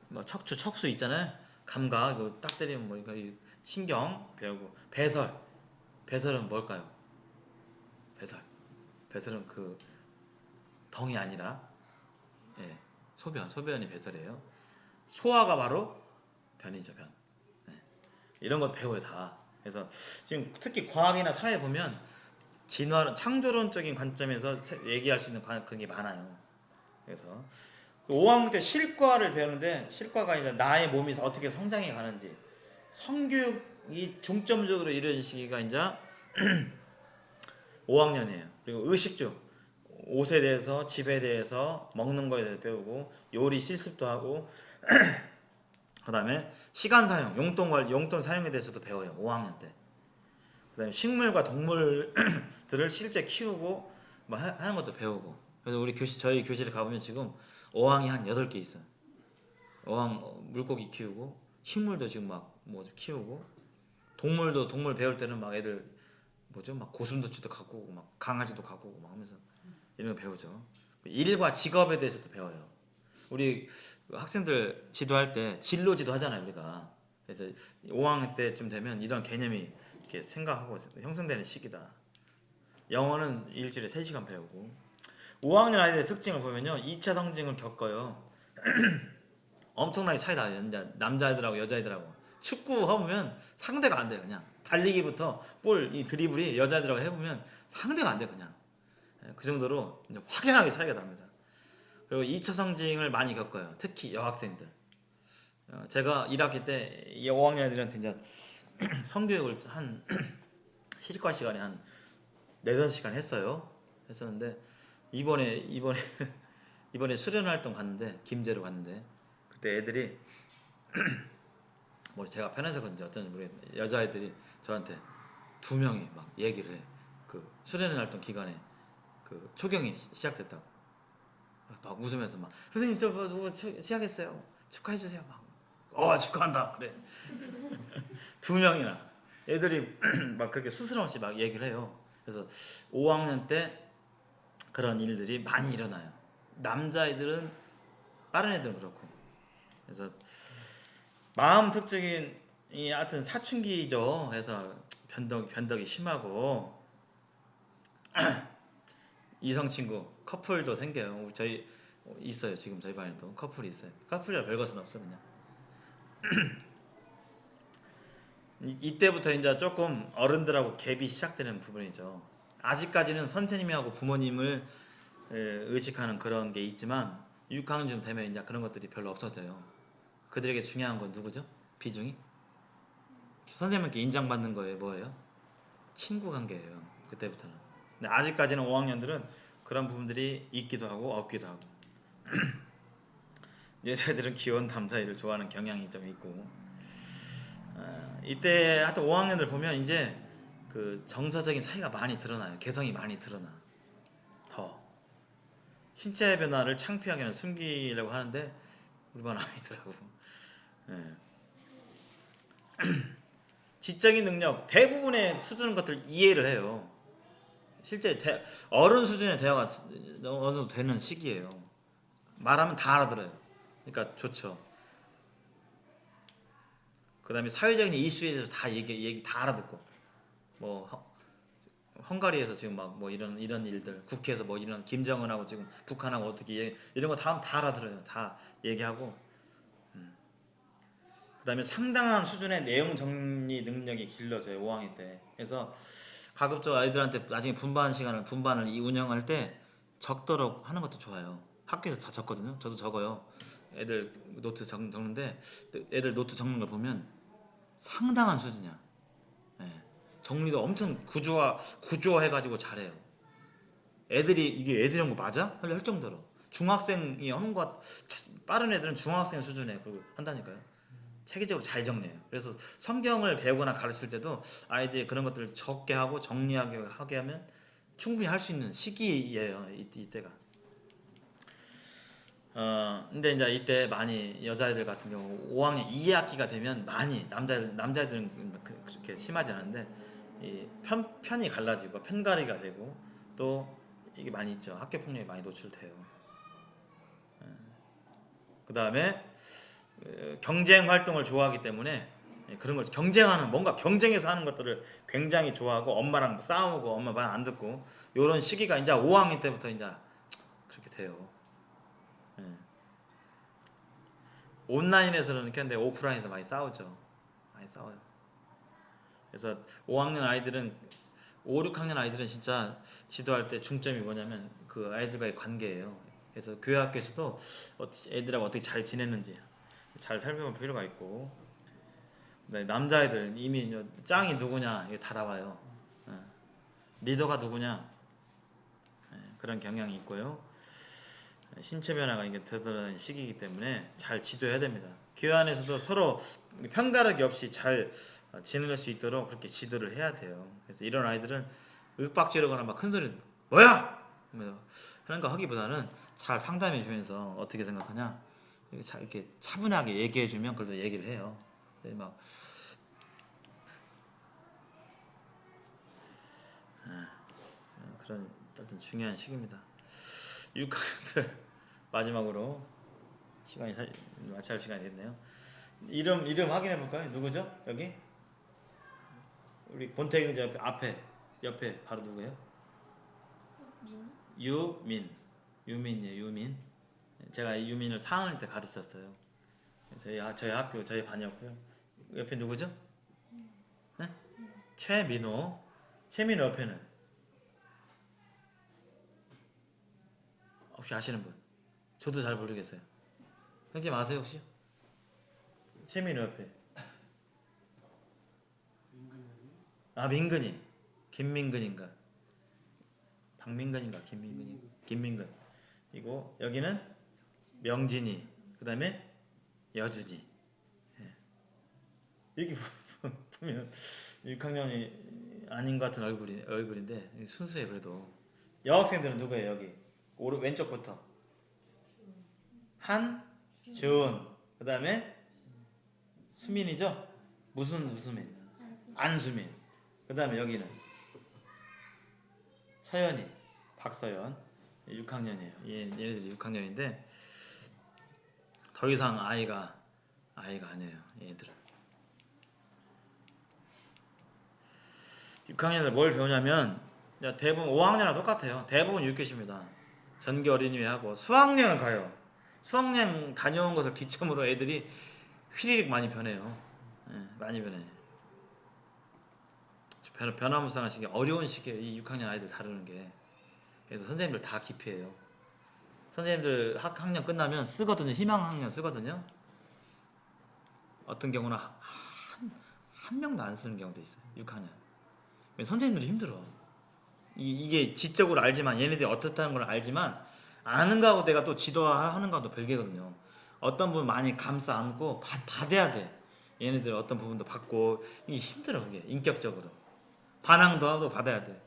A: 뭐 척수 있잖아요. 감각 이거 딱 때리면 뭐 이거 신경 배우고 배설은 뭘까요? 배설은 그 덩이 아니라 소변이 배설이에요. 소화가 바로 변이죠, 변. 이런 거 배워요 다. 그래서 지금 특히 과학이나 사회 보면 창조론적인 관점에서 얘기할 수 있는 그게 많아요. 그래서 5학년 때 실과를 배우는데 실과가 이제 나의 몸이 어떻게 성장해 가는지 성교육이 중점적으로 이루어진 시기가 이제 5학년이에요. 그리고 의식주 옷에 대해서 집에 대해서 먹는 거에 대해서 배우고 요리 실습도 하고 그 다음에 시간 사용 용돈 사용에 대해서도 배워요. 5학년 때. 그 다음에 식물과 동물들을 실제 키우고 뭐 하는 것도 배우고. 그래서 저희 교실에 가보면 지금 어항이 한 8개 있어요. 어항 물고기 키우고 식물도 지금 막 뭐 키우고 동물 배울 때는 막 애들 막 고슴도치도 갖고 오고 막 강아지도 갖고 오고 막 하면서 이런 거 배우죠. 일과 직업에 대해서도 배워요. 우리 학생들 지도할 때 진로지도 하잖아요, 우리가. 그래서 5학년 때쯤 되면 이런 개념이 이렇게 생각하고 형성되는 시기다. 영어는 일주일에 3시간 배우고. 5학년 아이들의 특징을 보면요. 2차 성징을 겪어요. 엄청나게 차이 나요. 남자애들하고 여자애들하고. 축구 해보면 상대가 안 돼, 그냥. 달리기부터 이 드리블이 여자애들하고 해보면 상대가 안 돼, 그냥. 그 정도로 확연하게 차이가 납니다. 그리고 2차 성징을 많이 겪어요. 특히 여학생들. 제가 1학기 때 5학년 애들한테 이제 성교육을 한 실과 시간에 한 4-5시간 했었는데 이번에 수련 활동 갔는데 김제로 갔는데 그때 애들이 뭐 제가 편해서 그런지 어쩐지 모르겠는데 여자애들이 저한테 2명이 막 얘기를 해. 그 수련 활동 기간에 그 초경이 시작됐다고 막 웃으면서 막 선생님 저 누구 시작했어요. 축하해 주세요. 막 축하한다. 그래. 2명이나 애들이 막 그렇게 스스럼없이 막 얘기를 해요. 그래서 5학년 때 그런 일들이 많이 일어나요. 남자애들은 빠른 애들은 그렇고. 그래서 마음 특징이 하여튼 사춘기죠. 그래서 변덕이 심하고 이성 친구 커플도 생겨요. 저희 있어요. 지금 저희 반에도 커플이 있어요. 커플이라 별것은 없어 그냥. 이때부터 이제 조금 어른들하고 갭이 시작되는 부분이죠. 아직까지는 선생님하고 부모님을 의식하는 그런 게 있지만 6학년쯤 되면 이제 그런 것들이 별로 없어져요. 그들에게 중요한 건 누구죠? 비중이? 선생님께 인정받는 거예요. 뭐예요? 친구 관계예요. 그때부터는. 근데 아직까지는 5학년들은 그런 부분들이 있기도 하고 없기도 하고. 여자애들은 귀여운 남자애를 좋아하는 경향이 좀 있고. 이때 하여튼 5학년들 보면 이제 그 정서적인 차이가 많이 드러나요. 개성이 많이 드러나. 더. 신체 변화를 창피하게는 숨기려고 하는데 우리 반 아니더라고. 예. 지적인 능력 대부분의 수준 것들 이해를 해요. 실제 어른 수준의 대화가 어느 정도 되는 시기예요. 말하면 다 알아들어요. 그러니까 좋죠. 그다음에 사회적인 이슈에 대해서 다 얘기 다 알아듣고 뭐 헝가리에서 지금 막 뭐 이런 일들 국회에서 뭐 이런 김정은하고 지금 북한하고 어떻게 이런 거 다 알아들어요. 다 얘기하고 그다음에 상당한 수준의 내용 정리 능력이 길러져요. 5학년 때. 그래서 가급적 아이들한테 나중에 분반을 이 운영할 때 적도록 하는 것도 좋아요. 학교에서 다 적거든요. 저도 적어요. 애들 노트 적는데 애들 노트 적는 걸 보면 상당한 수준이야. 예. 정리도 엄청 구조화해가지고 잘해요. 애들이 이게 애들이 한 거 맞아? 할 정도로 중학생이 하는 것 빠른 애들은 중학생 수준에 그걸 한다니까요. 체계적으로 잘 정리해요. 그래서 성경을 배우거나 가르칠 때도 아이들이 그런 것들을 적게 하고 정리하게 하면 충분히 할 수 있는 시기예요. 이때가. 근데 이제 이때 많이 여자애들 같은 경우 5학년 2학기가 되면 많이 남자애들은 그렇게 심하지 않은데 이 편이 갈라지고 편가리가 되고 또 이게 많이 있죠. 학교 폭력에 많이 노출돼요. 그 다음에 경쟁 활동을 좋아하기 때문에 그런 걸 경쟁하는 뭔가 경쟁해서 하는 것들을 굉장히 좋아하고 엄마랑 싸우고 엄마 말 안 듣고 요런 시기가 이제 5학년 때부터 이제 그렇게 돼요. 예. 온라인에서는 그렇게 하는데 오프라인에서 많이 싸우죠. 많이 싸워요. 그래서 5학년 아이들은 5, 6학년 아이들은 진짜 지도할 때 중점이 뭐냐면 그 아이들과의 관계예요. 그래서 교회 학교에서도 애들하고 어떻게 잘 지냈는지 잘 살펴볼 필요가 있고 남자애들 이미 짱이 누구냐 이게 다 나와요. 어. 리더가 누구냐 그런 경향이 있고요. 신체 변화가 이게 드러나는 시기이기 때문에 잘 지도해야 됩니다. 교회 안에서도 서로 편가르기 없이 잘 지낼 수 있도록 그렇게 지도를 해야 돼요. 그래서 이런 아이들은 윽박지르거나 막 큰 소리 뭐야 하는 거 하기보다는 잘 상담해 주면서 어떻게 생각하냐 이렇게 차분하게 얘기해 주면 그래도 얘기를 해요. 막 그런 어떤 중요한 시기입니다. 6학년들 마지막으로 마칠 시간이 됐네요. 이름 확인해 볼까요? 누구죠? 여기 우리 본태경 옆에 바로 누구예요? 유민. 유민이에요. 유민. 제가 유민을 4학년 때 가르쳤어요. 저희 학교 저희 반이었고요. 옆에 누구죠? 네? 최민호. 최민호 옆에는 혹시 아시는 분? 저도 잘 모르겠어요. 형님 아세요 혹시? 최민호 옆에. 아 민근이. 김민근인가? 박민근인가? 김민근. 이고 여기는 명진이. 그 다음에 여준이. 이렇게 보면 6학년이 아닌 것 같은 얼굴인데 순수해 그래도. 여학생들은 누구예요 여기? 왼쪽부터 한준 그 다음에 수민이죠? 무슨 수민? 안수민. 그 다음에 여기는 서연이, 박서연 6학년이에요. 얘네들이 6학년인데 더 이상 아이가 아니에요. 얘네들은 6학년들 뭘 배우냐면 대부분 5학년이랑 똑같아요. 대부분 6교시입니다. 전교 어린이회 하고 수학여행을 가요. 수학여행 다녀온 것을 기점으로 애들이 휘리릭 많이 변해요. 많이 변해. 변화무쌍한 시기, 어려운 시기에 이 6학년 아이들 다루는 게. 그래서 선생님들 다 기피해요. 선생님들 학년 끝나면 쓰거든요. 희망학년 쓰거든요. 어떤 경우는 한 명도 안 쓰는 경우도 있어요. 6학년. 선생님들이 힘들어. 이게 지적으로 알지만 얘네들이 어떻다는 걸 알지만 아는 거하고 내가 또 지도하는 거하고 별개거든요. 어떤 부분 많이 감싸 안고 받아야 돼. 얘네들 어떤 부분도 받고 이게 힘들어. 그게 인격적으로 반항도 하고 받아야 돼.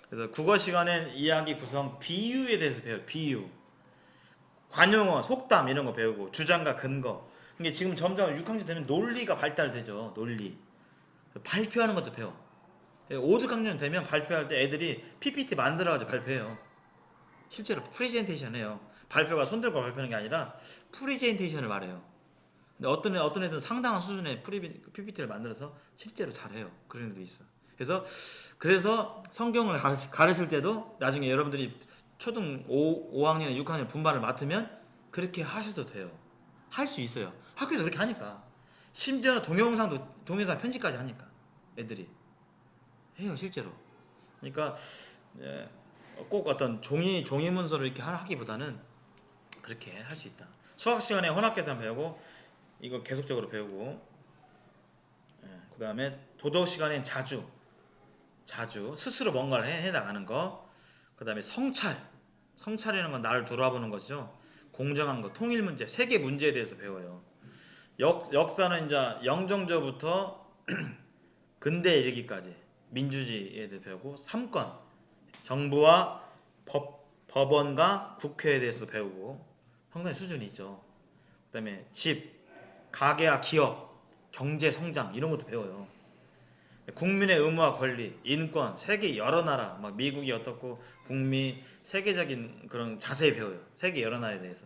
A: 그래서 국어 시간엔 이야기 구성, 비유에 대해서 배워요. 비유, 관용어, 속담 이런 거 배우고 주장과 근거. 이게 지금 점점 6학년 되면 논리가 발달되죠. 논리. 발표하는 것도 배워. 5, 6학년 되면 발표할 때 애들이 PPT 만들어가지고 발표해요. 실제로 프레젠테이션 해요. 발표가 손들고 발표하는 게 아니라 프레젠테이션을 말해요. 근데 어떤 애들은 상당한 수준의 PPT를 만들어서 실제로 잘해요. 그런 애들도 있어. 그래서 성경을 가르칠 때도 나중에 여러분들이 초등 5학년, 6학년 분반을 맡으면 그렇게 하셔도 돼요. 할 수 있어요. 학교에서 그렇게 하니까. 심지어 동영상 편집까지 하니까 애들이 해요 실제로. 그러니까 꼭 어떤 종이 문서로 이렇게 하기보다는 그렇게 할 수 있다. 수학 시간에 혼합계산 배우고 이거 계속적으로 배우고 그 다음에 도덕 시간엔 자주 스스로 뭔가를 해 나가는 거. 그 다음에 성찰이라는 건 나를 돌아보는 것이죠. 공정한 거, 통일 문제, 세계 문제에 대해서 배워요. 역사는 이제 영정조부터 근대에 이르기까지 민주주의에 대해서 배우고 3권 정부와 법원과 국회에 대해서 배우고 상당히 수준이 있죠. 그 다음에 집, 가계와 기업, 경제 성장 이런 것도 배워요. 국민의 의무와 권리, 인권, 세계 여러 나라, 막 미국이 어떻고 북미 세계적인 그런 자세히 배워요. 세계 여러 나라에 대해서.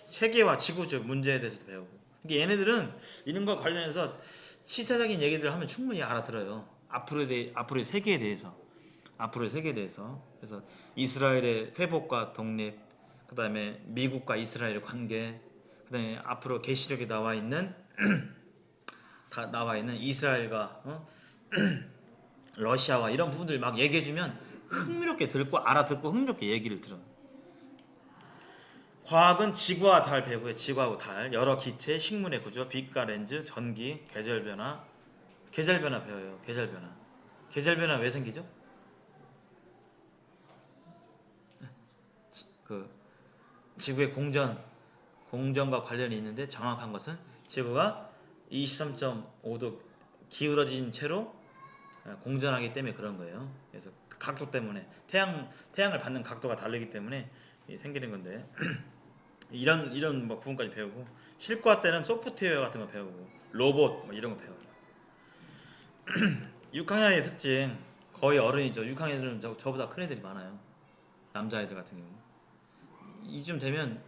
A: 세계와 지구적 문제에 대해서도 배우고. 그러니까 얘네들은 이런 거 관련해서 시사적인 얘기들을 하면 충분히 알아들어요. 앞으로의 세계에 대해서. 그래서 이스라엘의 회복과 독립, 그 다음에 미국과 이스라엘의 관계, 그 다음에 앞으로 계시록에 나와 있는 이스라엘과 러시아와 이런 부분들 막 얘기해주면 흥미롭게 듣고 알아듣고 흥미롭게 얘기를 들어. 과학은 지구와 달 배우고요. 지구하고 달, 여러 기체, 식물의 구조, 빛과 렌즈, 전기, 계절 변화 배워요. 계절 변화 왜 생기죠? 그 지구의 공전과 관련이 있는데 정확한 것은 지구가 23.5도 기울어진 채로 공전하기 때문에 그런 거예요. 그래서 그 각도 때문에 태양을 받는 각도가 다르기 때문에 생기는 건데 이런 뭐 부분까지 배우고 실과 때는 소프트웨어 같은 거 배우고 로봇 뭐 이런 거 배워요. 6학년의 특징 거의 어른이죠. 6학년들은 저보다 큰 애들이 많아요. 남자애들 같은 경우 이쯤 되면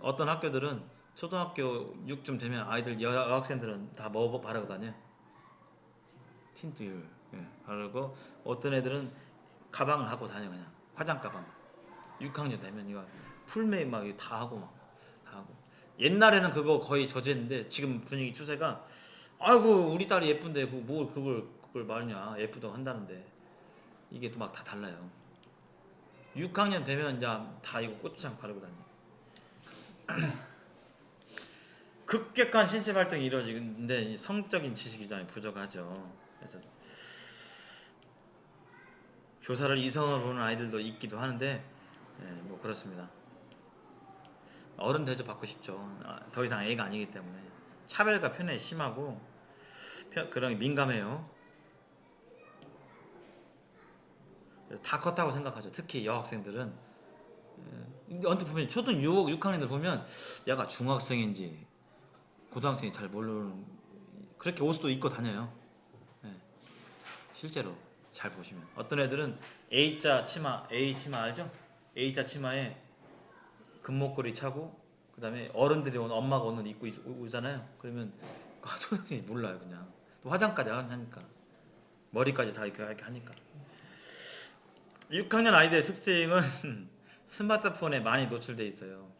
A: 어떤 학교들은 초등학교 6쯤 되면 아이들 여학생들은 다 뭐 바르고 다녀. 틴트 바르고 어떤 애들은 가방을 갖고 다녀. 그냥 화장 가방. 6학년 되면 이거 풀메이크 막 다 하고 다 하고. 옛날에는 그거 거의 저지했는데 지금 분위기 추세가 아이고 우리 딸이 예쁜데 그걸 말냐. 예쁘다고 한다는데 이게 또 막 다 달라요. 6학년 되면 이제 다 이거 고추장 바르고 다녀. 급격한 신체 발달이 이루어지는데 이 성적인 지식이 좀 부족하죠. 그래서 교사를 이성으로 보는 아이들도 있기도 하는데 뭐 그렇습니다. 어른 대접 받고 싶죠. 더 이상 애가 아니기 때문에 차별과 편애가 심하고 그런 게 민감해요. 그래서 다 컸다고 생각하죠. 특히 여학생들은 언뜻 보면 초등 6학년들 보면 얘가 중학생인지 고등학생이 잘 모르는 그렇게 옷도 입고 다녀요. 실제로 잘 보시면 어떤 애들은 A 치마 알죠? A자 치마에 금목걸이 차고 그 다음에 어른들이 오는 엄마가 오는 옷 입고 오잖아요. 그러면 초등생이 몰라요. 그냥 또 화장까지 하니까 머리까지 다 이렇게 하니까. 6학년 아이들의 특징은 스마트폰에 많이 노출돼 있어요.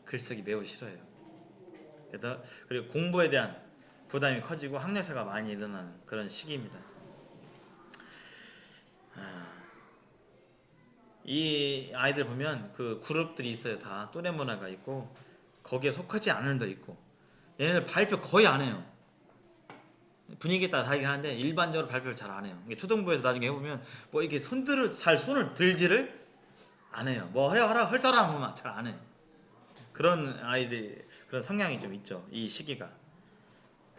A: 글쓰기 매우 싫어해요. 그리고 공부에 대한 부담이 커지고 학력차가 많이 일어나는 그런 시기입니다. 이 아이들 보면 그 그룹들이 있어요. 다 또래 문화가 있고 거기에 속하지 않은 데 있고 얘네들 발표 거의 안 해요. 분위기에 따라 다르긴 하는데 일반적으로 발표를 잘 안 해요. 초등부에서 나중에 해보면 뭐 이렇게 손을 들지를 안 해요. 뭐 하라 할 사람 보면 잘 안 해요. 그런 아이들 그런 성향이 좀 있죠. 이 시기가.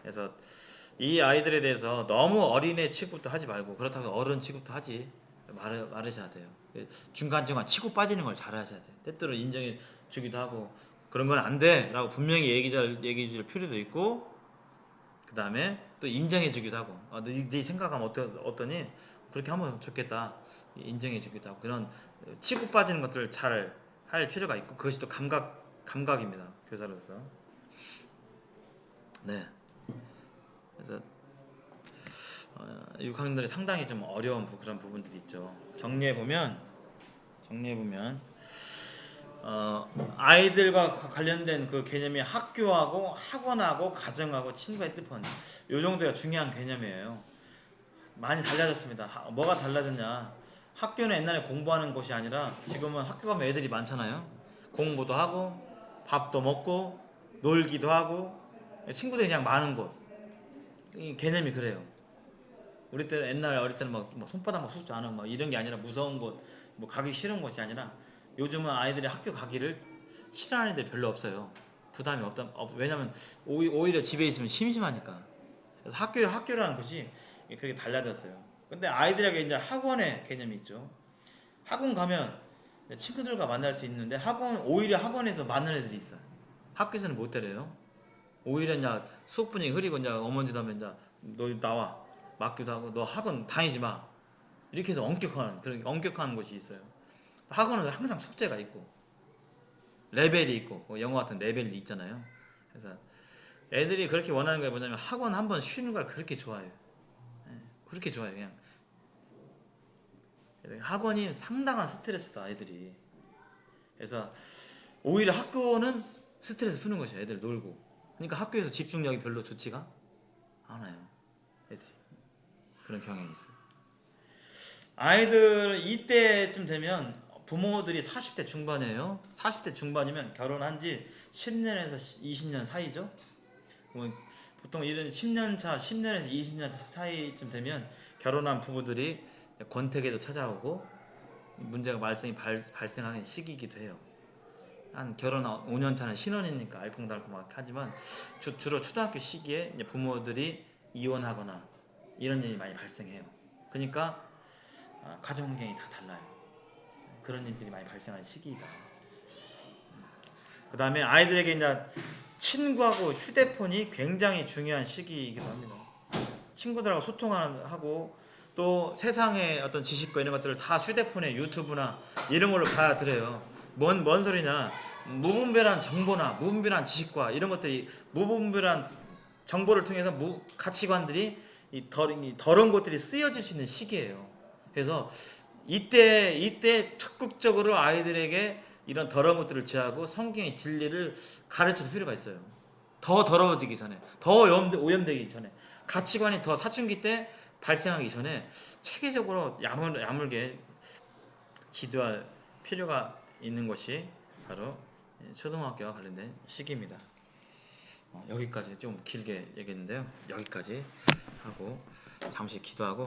A: 그래서 이 아이들에 대해서 너무 어린애 취급도 하지 말고 그렇다고 어른 취급도 하지 말으셔야 돼요. 중간중간 치고 빠지는 걸 잘 하셔야 돼요. 때때로 인정해 주기도 하고 그런 건 안 돼 라고 분명히 얘기해 줄 필요도 있고 그 다음에 또 인정해 주기도 하고 네 생각하면 어떠니? 그렇게 하면 좋겠다 인정해 주기도 하고 그런 치고 빠지는 것들을 잘 할 필요가 있고 그것이 또 감각입니다. 교사로서. 네. 그래서 6학년들이 상당히 좀 어려운 그런 부분들이 있죠. 정리해보면 아이들과 관련된 그 개념이 학교하고 학원하고 가정하고 친구의 뜻본 이 정도가 중요한 개념이에요. 많이 달라졌습니다. 뭐가 달라졌냐? 학교는 옛날에 공부하는 곳이 아니라 지금은 학교 가면 애들이 많잖아요. 공부도 하고 밥도 먹고 놀기도 하고 친구들이 그냥 많은 곳. 이 개념이 그래요. 우리 때 옛날 어릴 때는 막 손바닥 막 숫지 않은 막 이런 게 아니라 무서운 곳, 뭐 가기 싫은 곳이 아니라 요즘은 아이들이 학교 가기를 싫어하는 애들이 별로 없어요. 부담이 왜냐면 오히려 집에 있으면 심심하니까. 그래서 학교라는 곳이 그렇게 달라졌어요. 근데 아이들에게 이제 학원의 개념이 있죠. 학원 가면 친구들과 만날 수 있는데 오히려 학원에서 만나는 애들이 있어요. 학교에서는 못 때려요. 오히려 이제 수업 분위기 흐리고 이제 어머니도 하면 이제 너 나와 맞기도 하고 너 학원 다니지 마 이렇게 해서 엄격한 곳이 있어요. 학원은 항상 숙제가 있고 레벨이 있고 영어 같은 레벨이 있잖아요. 그래서 애들이 그렇게 원하는 게 뭐냐면 학원 한번 쉬는 걸 그렇게 좋아해요. 그렇게 좋아해요. 그냥 학원이 상당한 스트레스다 애들이. 그래서 오히려 학교는 스트레스 푸는 것이에요. 애들 놀고. 그러니까 학교에서 집중력이 별로 좋지가 않아요. 애들이. 그런 경향이 있어요. 아이들 이때쯤 되면 부모들이 40대 중반이에요. 40대 중반이면 결혼한 지 10년에서 20년 사이죠. 보통 이런 10년 차, 10년에서 20년 사이쯤 되면 결혼한 부부들이 권태기도 찾아오고 문제가 발생하는 시기이기도 해요. 한 결혼 5년 차는 신혼이니까 알콩달콩 하지만 주로 초등학교 시기에 부모들이 이혼하거나 이런 일이 많이 발생해요. 그러니까 가정 환경이 다 달라요. 그런 일들이 많이 발생하는 시기이다. 그 다음에 아이들에게 이제 친구하고 휴대폰이 굉장히 중요한 시기이기도 합니다. 친구들하고 소통하고 또 세상의 어떤 지식과 이런 것들을 다 휴대폰에 유튜브나 이런 걸로 받아들여요. 뭔 소리냐? 무분별한 정보나 무분별한 지식과 이런 것들이 무분별한 정보를 통해서 가치관들이 이 더러운 것들이 쓰여질 수 있는 시기예요. 그래서 이때 적극적으로 아이들에게 이런 더러운 것들을 제하고 성경의 진리를 가르칠 필요가 있어요. 더 더러워지기 전에, 더 오염되기 전에, 가치관이 더 사춘기 때 발생하기 전에 체계적으로 야물게 지도할 필요가 있는 것이 바로 초등학교와 관련된 시기입니다. 여기까지 좀 길게 얘기했는데요. 여기까지 하고 잠시 기도하고